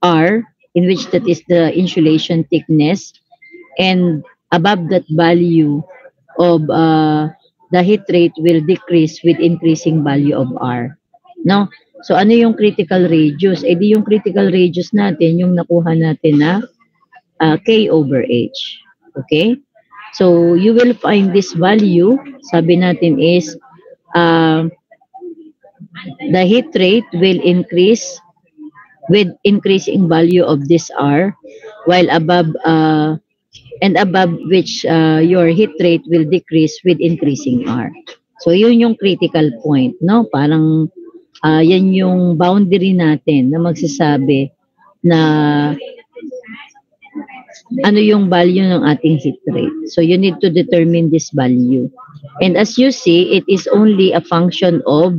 R, in which that is the insulation thickness, and above that value of the heat rate will decrease with increasing value of R. So ano yung critical radius? Di yung critical radius natin, yung nakuha natin na K over H. Okay? So, you will find this value, sabi natin is, the heat rate will increase with increasing value of this R, while above, and above which your heat rate will decrease with increasing R. So, yun yung critical point, Parang, yan yung boundary natin na magsasabi na ano yung value ng ating heat rate. So you need to determine this value. And as you see, it is only a function of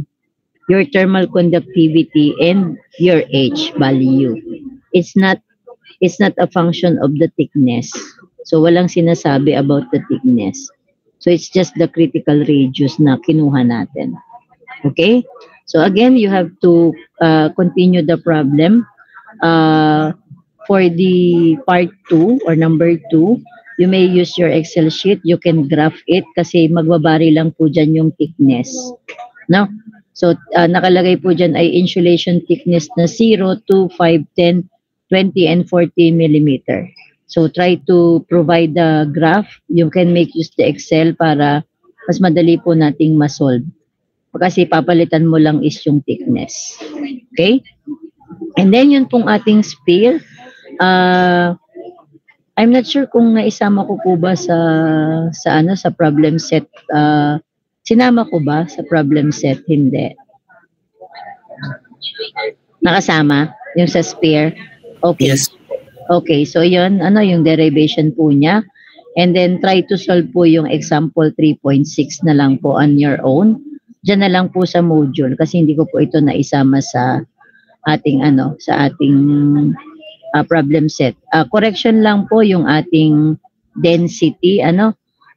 your thermal conductivity and your H value. It's not a function of the thickness. So walang sinasabi about the thickness. So it's just the critical radius na kinuha natin. Okay? So again, you have to continue the problem. For the part 2 or number 2, you may use your Excel sheet. You can graph it kasi magbabari lang po dyan yung thickness. No? So, nakalagay po dyan ay insulation thickness na 0, 2, 5, 10, 20, and 40 millimeter. So, try to provide the graph. You can make use the Excel para mas madali po nating masolve. Kasi papalitan mo lang is yung thickness. Okay? And then, yun pong ating sphere. I'm not sure kung naisama ko po ba sa problem set. Sinama ko ba sa problem set? Hindi. Nakasama yung sa sphere. Okay. Yes. Okay, so yun, yung derivation po niya. And then try to solve po yung example 3.6 na lang po on your own. Diyan na lang po sa module kasi hindi ko po ito naisama sa ating problem set. Correction lang po yung ating density,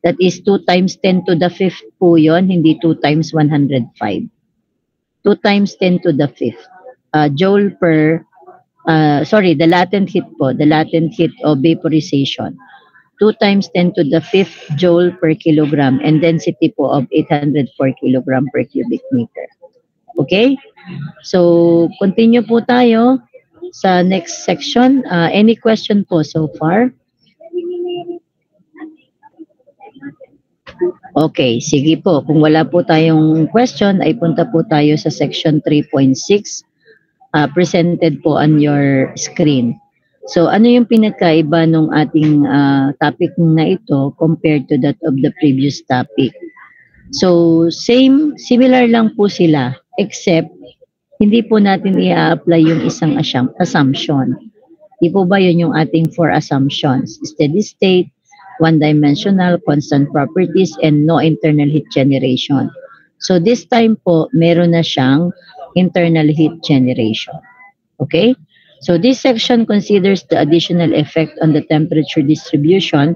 that is 2 times 10 to the 5th po yun, hindi 2 times 105. 2 times 10 to the 5th. Joule per, the latent heat po, the latent heat of vaporization. 2 times 10 to the 5th joule per kilogram and density po of 804 kilogram per cubic meter. Okay? So, continue po tayo sa next section. Any question po so far? Okay, sige po. Kung wala po tayong question, ay punta po tayo sa section 3.6 presented po on your screen. So, ano yung pinagkaiba ng ating topic na ito compared to that of the previous topic? So, similar lang po sila, except hindi po natin i-apply yung isang assumption. Di po ba yun yung ating 4 assumptions? Steady state, one-dimensional, constant properties, and no internal heat generation. So, this time po, meron na siyang internal heat generation. Okay? So this section considers the additional effect on the temperature distribution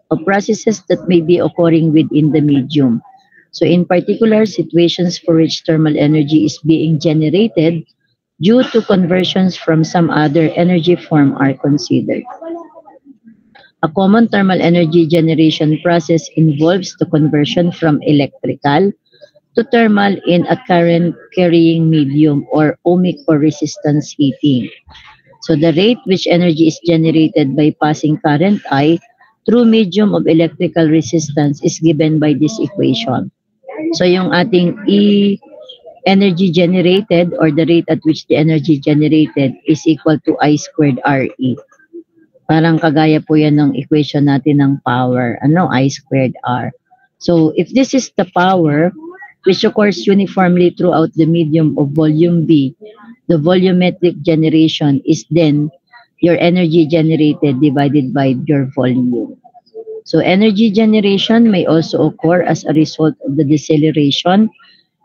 of processes that may be occurring within the medium. So in particular, situations for which thermal energy is being generated due to conversions from some other energy form are considered. A common thermal energy generation process involves the conversion from electrical to thermal in a current carrying medium or ohmic or resistance heating. So the rate which energy is generated by passing current I through medium of electrical resistance is given by this equation. So yung ating E energy generated or the rate at which the energy generated is equal to I squared RE. Parang kagaya po yan ng equation natin ng power, I squared R. So if this is the power which occurs uniformly throughout the medium of volume B, the volumetric generation is then your energy generated divided by your volume. So energy generation may also occur as a result of the deceleration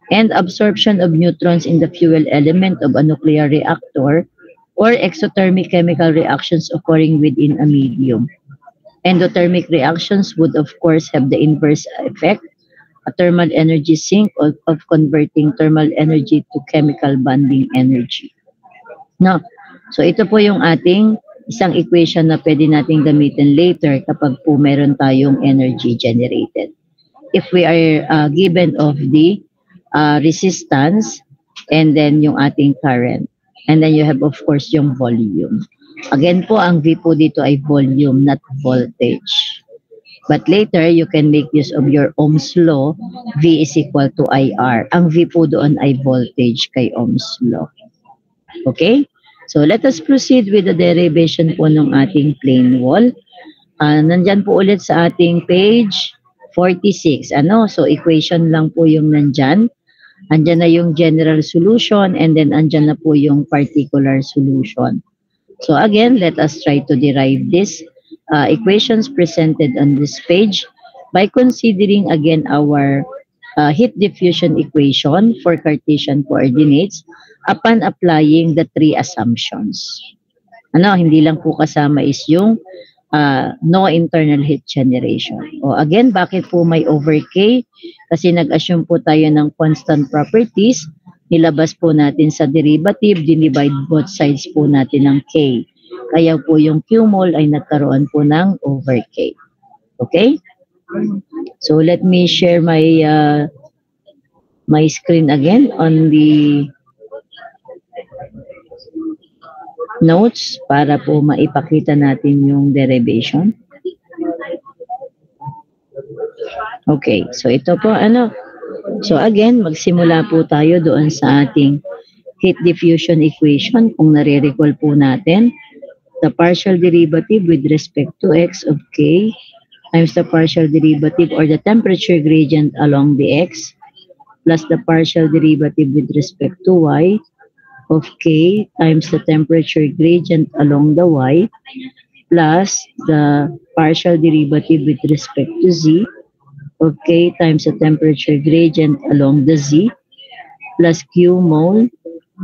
and absorption of neutrons in the fuel element of a nuclear reactor or exothermic chemical reactions occurring within a medium. Endothermic reactions would of course have the inverse effect, a thermal energy sink of converting thermal energy to chemical bonding energy. No. So ito po yung ating isang equation na pwede nating gamitin later kapag po meron tayong energy generated. If we are given of the resistance and then yung ating current. And then you have of course yung volume. Again po, ang V po dito ay volume, not voltage. But later, you can make use of your Ohm's law. V is equal to IR. Ang V po doon ay voltage kay Ohm's law. Okay? So, let us proceed with the derivation po ng ating plane wall. Nandyan po ulit sa ating page 46. So, equation lang po yung nandyan. Andyan na yung general solution and then andyan na po yung particular solution. So, again, let us try to derive this. equations presented on this page by considering again our heat diffusion equation for Cartesian coordinates upon applying the three assumptions. Hindi lang po kasama is yung no internal heat generation. Again, bakit po may over K? Kasi nag-assume po tayo ng constant properties, nilabas po natin sa derivative, dinivide both sides po natin ng K. Kaya po yung Q mol ay nagkaroon po ng over K. Okay? So let me share my my screen again on the notes para po maipakita natin yung derivation. Okay, so ito po So again, magsimula po tayo doon sa ating heat diffusion equation. Kung nare-recall po natin, the partial derivative with respect to x of k times the partial derivative or the temperature gradient along the x plus the partial derivative with respect to y of k times the temperature gradient along the y plus the partial derivative with respect to z of k times the temperature gradient along the z plus q mole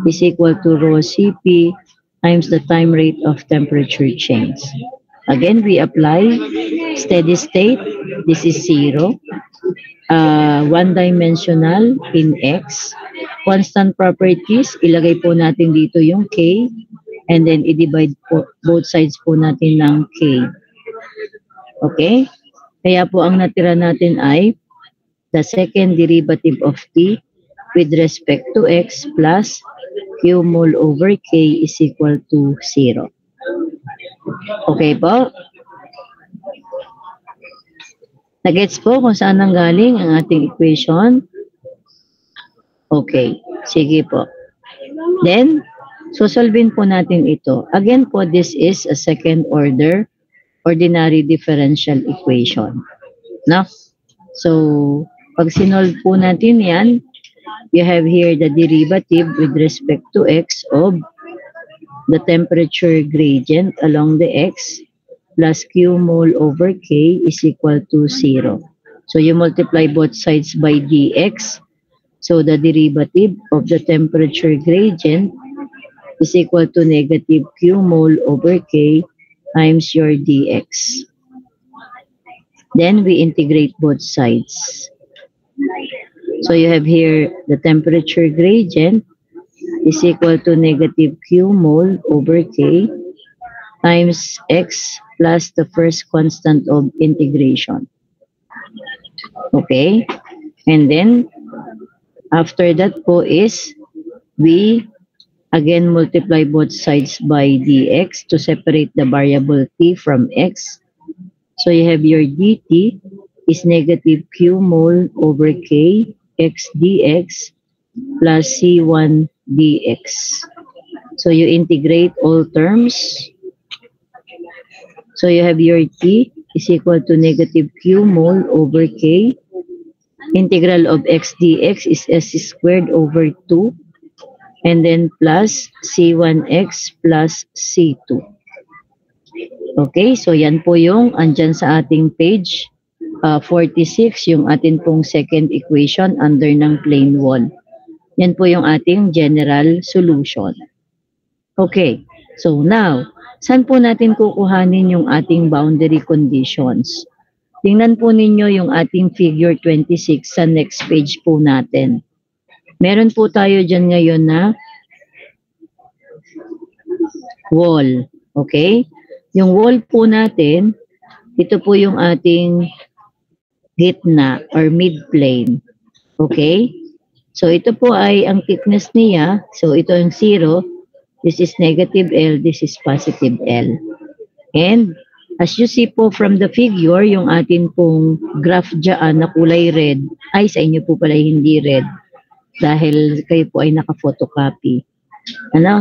is equal to rho Cp times the time rate of temperature change. Again, we apply steady state. This is 0. One-dimensional in x. Constant properties, ilagay po natin dito yung k and then i-divide po both sides po natin ng k. Okay? Kaya po ang natira natin ay the second derivative of t with respect to x plus q mole over k is equal to 0. Okay po? Nagets po kung saan nanggaling ang ating equation? Okay, sige po. Then, sosolvin po natin ito. Again po, this is a second order ordinary differential equation. No? So, pag sinolve po natin yan, you have here the derivative with respect to x of the temperature gradient along the x plus q mole over k is equal to 0. So you multiply both sides by dx. So the derivative of the temperature gradient is equal to negative q mole over k times your dx. Then we integrate both sides. So you have here the temperature gradient is equal to negative q mole over k times x plus the first constant of integration. Okay? And then, after that po is, we again multiply both sides by dx to separate the variable t from x. So you have your dt is negative q mole over k x dx plus c1 dx. So you integrate all terms. So you have your t is equal to negative q mole over k. Integral of x dx is s squared over 2. And then plus c1x plus c2. Okay, so yan po yung andyan sa ating page 46, yung atin pong second equation under ng plane wall. Yan po yung ating general solution. Okay, so now, saan po natin kukuhanin yung ating boundary conditions? Tingnan po ninyo yung ating figure 26 sa next page po natin. Meron po tayo dyan ngayon na wall. Okay? Yung wall po natin, ito po yung ating gitna or mid-plane. Okay? So, ito po ay ang thickness niya. So, ito yung 0. This is negative L. This is positive L. And, as you see po from the figure, yung atin pong graph dyan na kulay red, ay sa inyo po pala hindi red dahil kayo po ay naka-photocopy.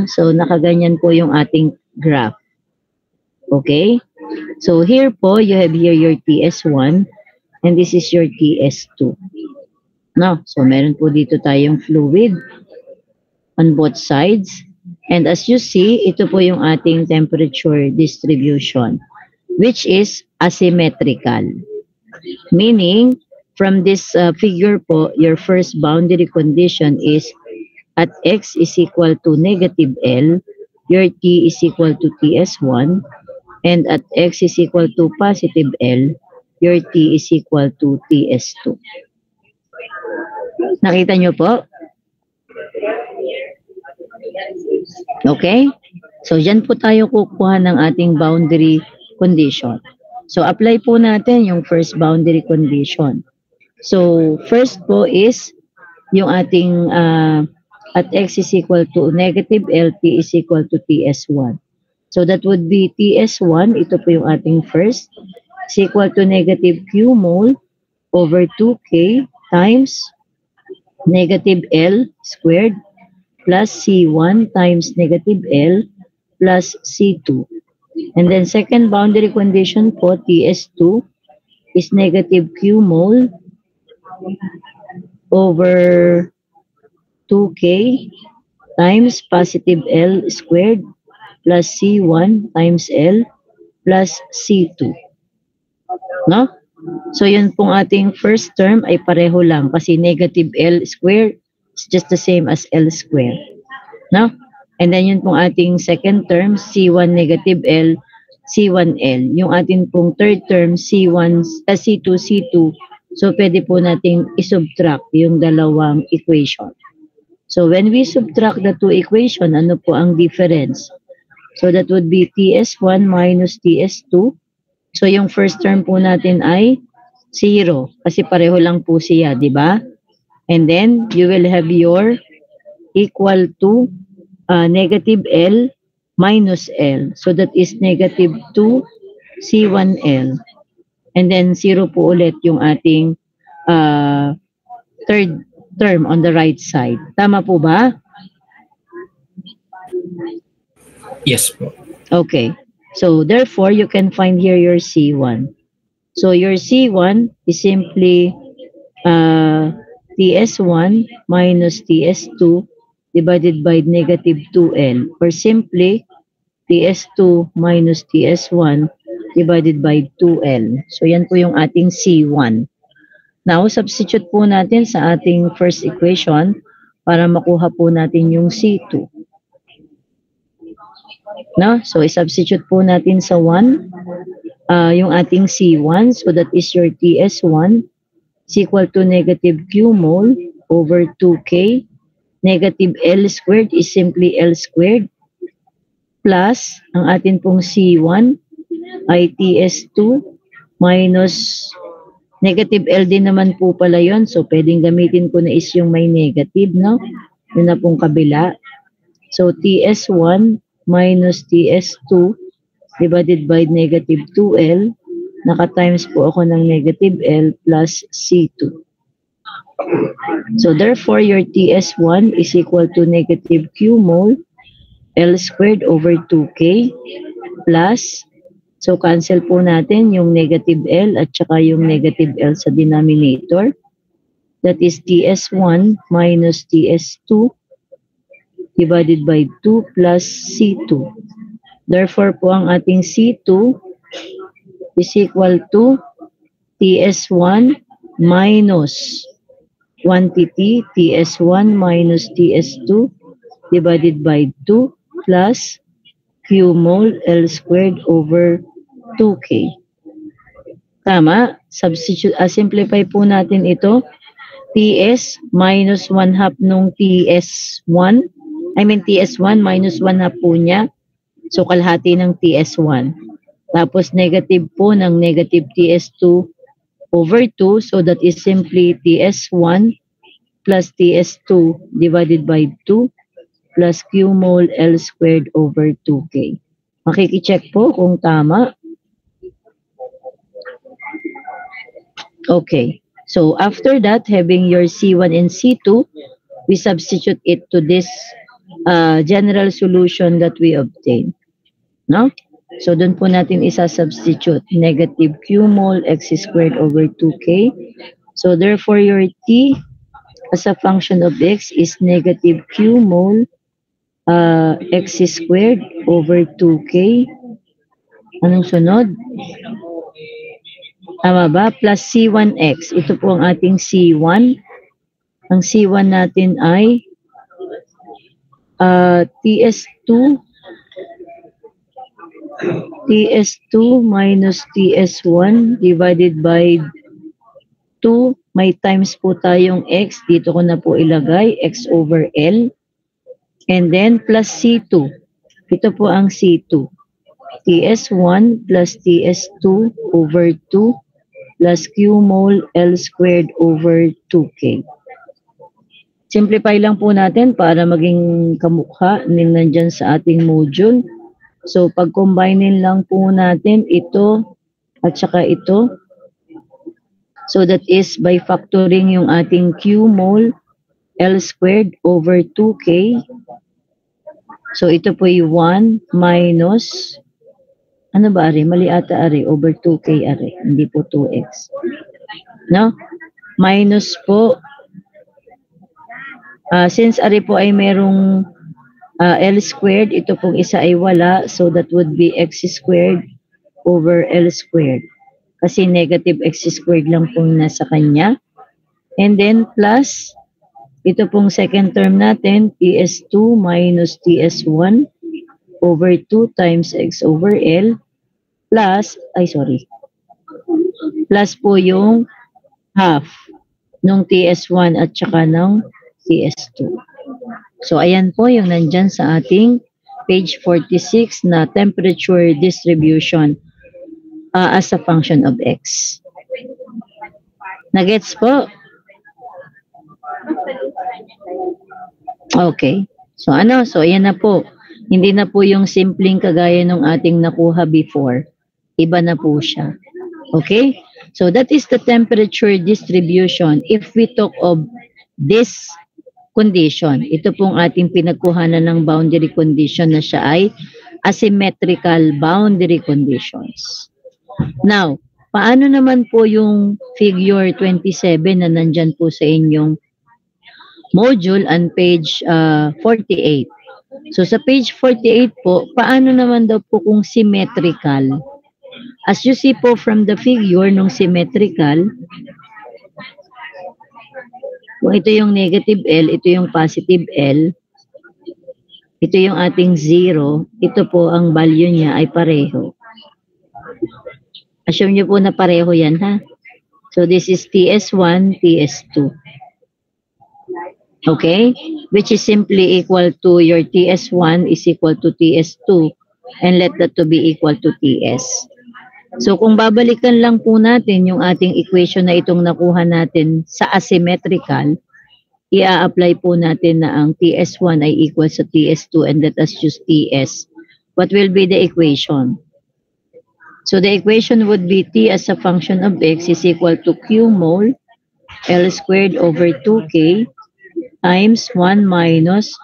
So, nakaganyan po yung ating graph. Okay? So, here po, you have here your TS1 and this is your TS2. So, meron po dito tayong fluid on both sides. And as you see, ito po yung ating temperature distribution. which is asymmetrical. Meaning, from this figure po, your first boundary condition is at x is equal to negative L, your t is equal to ts1, and at x is equal to positive L, your t is equal to ts2. Nakita nyo po? Okay? So, dyan po tayo kukuha ng ating boundary condition. So, apply po natin yung first boundary condition. So, first po is yung ating at x is equal to negative L, t is equal to ts1. So, that would be ts1, ito po yung ating first, is equal to negative q mole over 2k times negative L squared plus C1 times negative L plus C2. And then second boundary condition po, TS2 is negative Q mole over 2K times positive L squared plus C1 times L plus C2. No? So yun pong ating first term ay pareho lang kasi negative L squared is just the same as L squared. No? And then yun pong ating second term, C1 negative L, C1L. Yung ating pong third term, C1, C2, C2. So pwede po nating isubtract yung dalawang equation. So when we subtract the two equation, ano po ang difference? So that would be TS1 minus TS2. So yung first term po natin ay 0 kasi pareho lang po siya, di ba? And then you will have your equal to negative L minus L. So that is negative 2 C1L. And then 0 po ulit yung ating third term on the right side. Tama po ba? Yes po. Okay. So therefore, you can find here your C1. So your C1 is simply TS1 minus TS2 divided by negative 2L, or simply TS2 minus TS1 divided by 2L. So yan po yung ating C1. Now, substitute po natin sa ating first equation para makuha po natin yung C2. No? So, i-substitute po natin sa 1 yung ating C1. So, that is your TS1 is equal to negative Q mole over 2K. Negative L squared is simply L squared. Plus, ang atin pong C1 ay TS2 minus negative L din naman po pala yun. So, pwedeng gamitin ko na is yung may negative, no? Yun na pong kabila. So, TS1 minus TS2 divided by negative 2L. Naka-times po ako ng negative L plus C2. So, therefore, your TS1 is equal to negative Q mole L squared over 2K plus, so cancel po natin yung negative L at saka yung negative L sa denominator. That is TS1 minus TS2 divided by 2 plus C2. Therefore po ang ating C2 is equal to TS1 minus quantity TS1 minus TS2 divided by 2 plus Q mole L squared over 2K. Tama? Substitute, simplify po natin ito. TS minus 1 half nung TS1. TS1 minus 1 half po niya. So, kalahati ng TS1. Tapos, negative po ng negative TS2 over 2. So, that is simply TS1 plus TS2 divided by 2 plus Q mole L squared over 2K. Makikicheck po kung tama. Okay. So, after that, having your C1 and C2, we substitute it to this general solution that we obtained. No? So, dun po natin isa-substitute. Negative Q mole X squared over 2K. So, therefore, your T as a function of X is negative Q mole X squared over 2K Anong sunod? Tama ba? Plus C1X. Ito po ang ating C1. Ang C1 natin ay TS2 minus TS1 divided by 2. May times po tayong X. Dito ko na po ilagay. X over L. And then plus C2. Ito po ang C2. TS1 plus TS2 over 2 plus Q mole L squared over 2K. Simplify lang po natin para maging kamukha ng nandyan sa ating module. So, pag-combine lang po natin ito at saka ito. So, that is by factoring yung ating Q mole L squared over 2K. So, ito po yung 1 minus, ano ba, Ari? Mali ata, Ari. Over 2K, Ari. Hindi po 2X. No? Minus po, since Ari po ay merong L squared, ito pong isa ay wala. So, that would be X squared over L squared. Kasi negative X squared lang pong nasa kanya. And then, plus, ito pong second term natin, TS2 minus TS1 over 2 times X over L plus, plus po yung half ng TS1 at saka ng TS2. So, ayan po yung nandyan sa ating page 46 na temperature distribution as a function of X. Nagets po? Okay. So, So, ayan na po. Hindi na po yung simpleng kagaya nung ating nakuha before. Iba na po siya. Okay? So, that is the temperature distribution if we talk of this condition. Ito pong ating pinagkuhanan ng boundary condition na siya ay asymmetrical boundary conditions. Now, paano naman po yung figure 27 na nandyan po sa inyong module on page 48. So sa page 48 po, paano naman daw po kung symmetrical? As you see po from the figure nung symmetrical, kung ito yung negative L, ito yung positive L, ito yung ating 0, ito po ang value niya ay pareho. Assume nyo po na pareho yan, ha? So this is TS1, TS2. Okay? Which is simply equal to your TS1 is equal to TS2 and let that to be equal to TS. So kung babalikan lang po natin yung ating equation na itong nakuha natin sa asymmetrical, i-apply po natin na ang TS1 ay equal sa TS2 and let us use TS. What will be the equation? So the equation would be T as a function of X is equal to Q mole L squared over 2K times 1 minus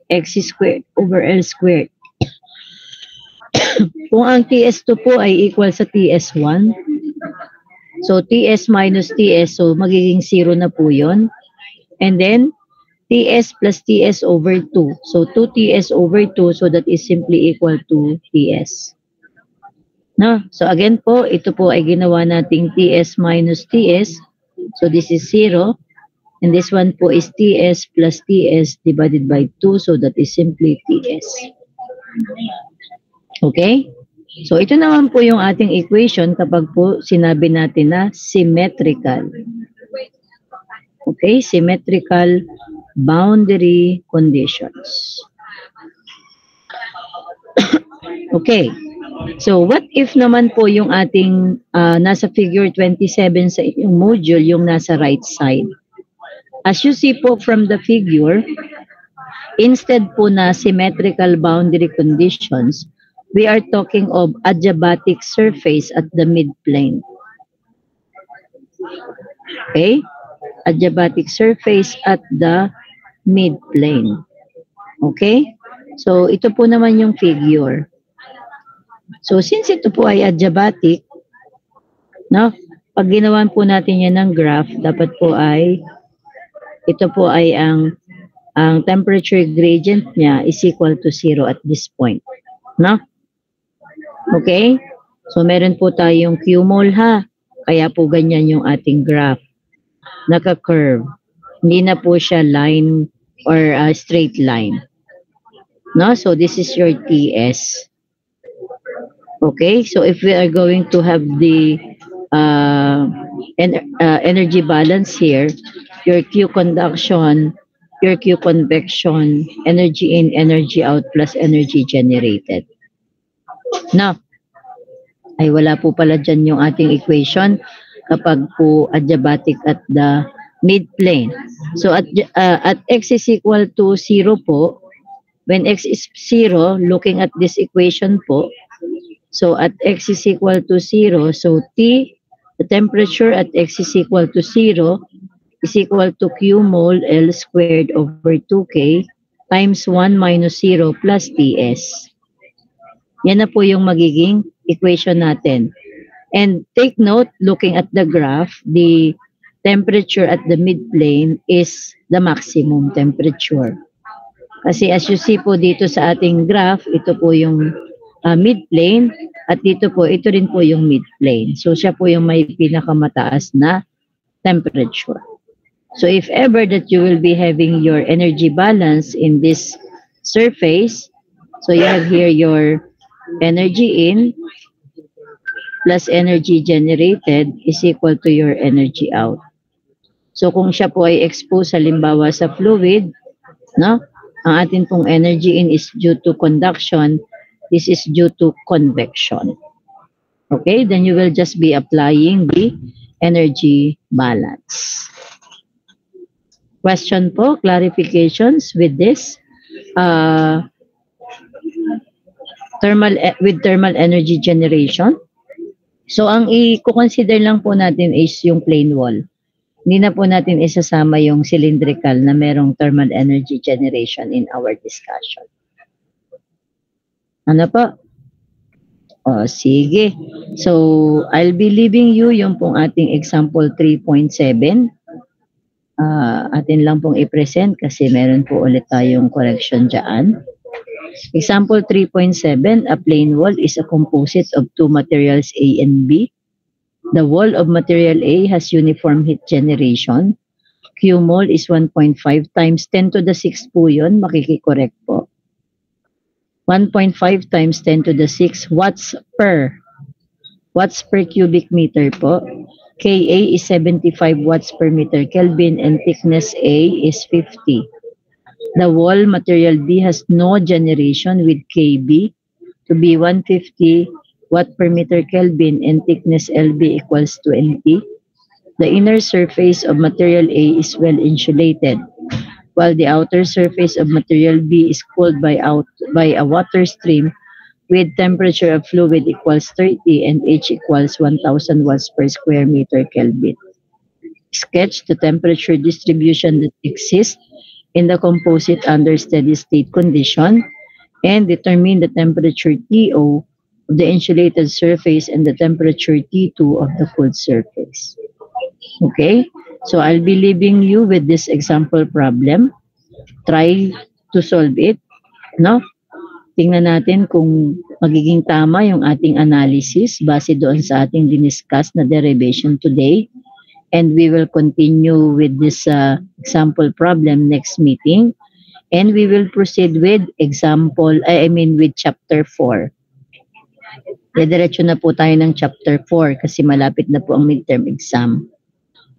X squared over L squared. Kung ang TS2 po ay equal sa TS1, so TS minus TS, so magiging 0 na po yun. And then, TS plus TS over 2. So 2TS over 2, so that is simply equal to TS. No? So again po, ito po ay ginawa nating TS minus TS. So this is 0. And this one po is TS plus TS divided by 2. So that is simply TS. Okay? So ito naman po yung ating equation kapag po sinabi natin na symmetrical. Okay? Symmetrical boundary conditions. Okay. So what if naman po yung ating nasa figure 27 sa inyong module, yung nasa right side? As you see po from the figure, instead po na symmetrical boundary conditions, we are talking of adiabatic surface at the midplane. Okay? Adiabatic surface at the midplane. Okay? So, ito po naman yung figure. So, since ito po ay adiabatic, no? Pag ginawan po natin yan ng graph, dapat po ay ito po ay ang temperature gradient niya is equal to 0 at this point. No? Okay? So meron po tayong Q-mole ha. Kaya po ganyan yung ating graph. Naka-curve. Hindi na po siya line or straight line. No? So this is your TS. Okay? So if we are going to have the energy balance here, your Q conduction, your Q convection, energy in, energy out plus energy generated. Now, ay wala po pala dyan yung ating equation kapag po adiabatic at the mid-plane. So at x is equal to 0 po, when x is 0, looking at this equation po, so at x is equal to 0, so T, the temperature at x is equal to 0, is equal to Q mole L squared over 2K times 1 minus 0 plus TS. Yan na po yung magiging equation natin. And take note, looking at the graph, the temperature at the midplane is the maximum temperature. Kasi as you see po dito sa ating graph, ito po yung midplane at dito po, ito rin po yung midplane. So siya po yung may pinakamataas na temperature. So if ever that you will be having your energy balance in this surface, so you have here your energy in plus energy generated is equal to your energy out. So kung siya po ay exposed halimbawa sa fluid, no? Ang atin pong energy in is due to conduction, this is due to convection. Okay, then you will just be applying the energy balance. Question po, clarifications with this thermal energy generation. So ang i-consider lang po natin is yung plain wall. Hindi na po natin isasama yung cylindrical na merong thermal energy generation in our discussion. Ano po? O, sige. So, I'll be leaving you yung pong ating example 3.7. Atin lang pong i-present kasi meron po ulit tayong correction dyan. Example 3.7, a plane wall is a composite of two materials A and B. The wall of material A has uniform heat generation. Q mole is 1.5 times 10 to the 6 po yun, makikikorek po. 1.5 times 10 to the 6 watts per cubic meter po. Ka is 75 watts per meter Kelvin and thickness A is 50. The wall material B has no generation with Kb to be 150 watt per meter Kelvin and thickness Lb equals 20. The inner surface of material A is well insulated, while the outer surface of material B is cooled by a water stream with temperature of fluid equals 30 and H equals 1000 watts per square meter Kelvin. Sketch the temperature distribution that exists in the composite under steady state condition and determine the temperature TO of the insulated surface and the temperature T2 of the cooled surface. Okay, so I'll be leaving you with this example problem. Try to solve it, no? Tingnan natin kung magiging tama yung ating analysis base doon sa ating diniscuss na derivation today. And we will continue with this example problem next meeting. And we will proceed with with chapter 4. Diretso na po tayo ng chapter 4 kasi malapit na po ang midterm exam.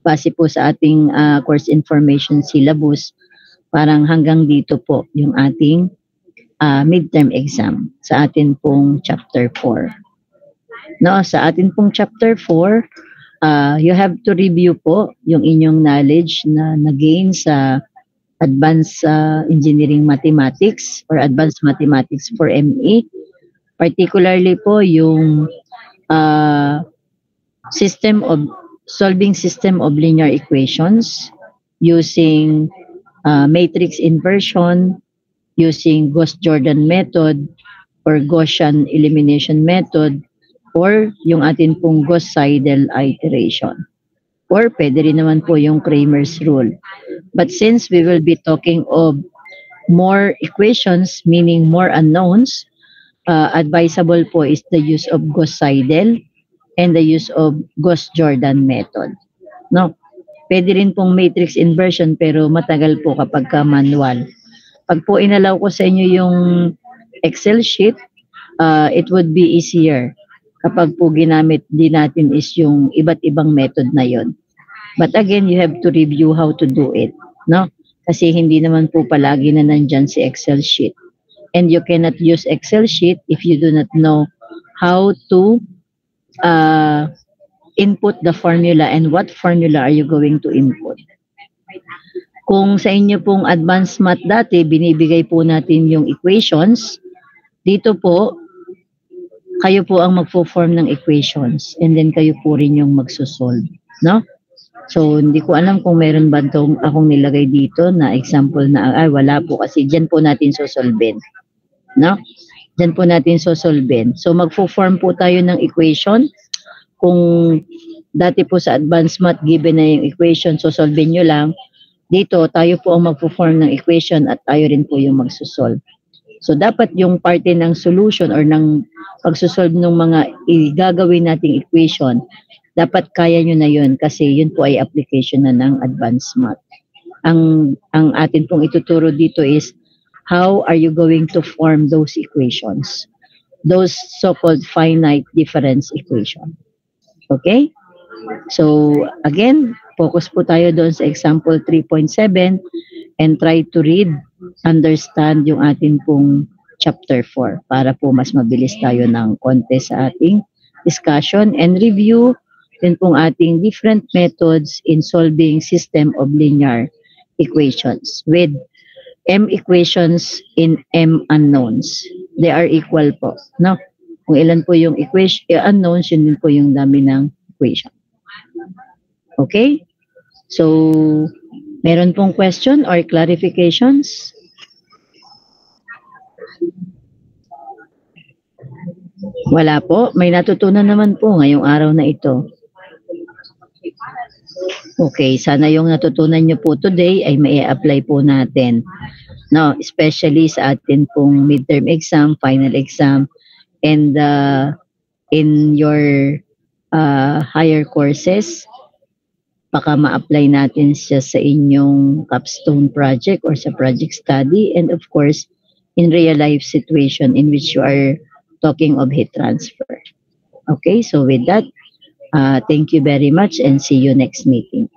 Base po sa ating course information syllabus, parang hanggang dito po yung ating midterm exam sa atin pong chapter 4. No, sa atin pong chapter 4, you have to review po yung inyong knowledge na na-gain sa advanced engineering mathematics or advanced mathematics for ME. Particularly po yung solving system of linear equations using matrix inversion, using Gauss-Jordan method or Gaussian elimination method, or yung atin pong Gauss-Seidel iteration. Or pwede rin naman po yung Cramer's rule. But since we will be talking of more equations, meaning more unknowns, advisable po is the use of Gauss-Seidel and the use of Gauss-Jordan method. No? Pwede rin pong matrix inversion pero matagal po kapag ka manual. Pag po inalaw ko sa inyo yung Excel sheet, it would be easier kapag po ginamit din natin is yung iba't ibang method na yon. But again, you have to review how to do it. No? Kasi hindi naman po palagi na nandyan si Excel sheet. And you cannot use Excel sheet if you do not know how to input the formula and what formula are you going to input. Kung sa inyo pong advanced math dati, binibigay po natin yung equations, dito po, kayo po ang magfo-form ng equations and then kayo po rin yung magsosolve. No? So, hindi ko alam kung meron ba akong nilagay dito na example na, wala po kasi dyan po natin sosolven. No? Dyan po natin sosolven. So, magfo-form po tayo ng equation. Kung dati po sa advanced math, given na yung equation, sosolven nyo lang. Dito, tayo po ang magfo-form ng equation at tayo rin po yung magsosolve. So, dapat yung parte ng solution or ng pagsosolve ng mga gagawin nating equation, dapat kaya nyo na yun kasi yun po ay application na ng advanced math. Ang atin pong ituturo dito is how are you going to form those equations? Those so-called finite difference equation. Okay? So, again, focus po tayo doon sa example 3.7 and try to read, understand yung atin pong chapter 4 para po mas mabilis tayo ng konti sa ating discussion and review din pong ating different methods in solving system of linear equations with M equations in M unknowns. They are equal po. No? Kung ilan po yung unknowns, yun din po yung dami ng equation. Okay? So, meron pong question or clarifications? Wala po. May natutunan naman po ngayong araw na ito. Okay, sana yung natutunan nyo po today ay mai-apply po natin. No, especially sa atin pong midterm exam, final exam, and in your higher courses, baka ma-apply natin siya sa inyong capstone project or sa project study, and of course, in real life situation in which you are talking of heat transfer. Okay, so with that, thank you very much and see you next meeting.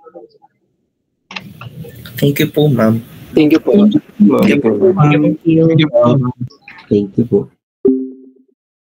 Thank you po, ma'am. Thank you po. Thank you. Thank you po. Thank you po.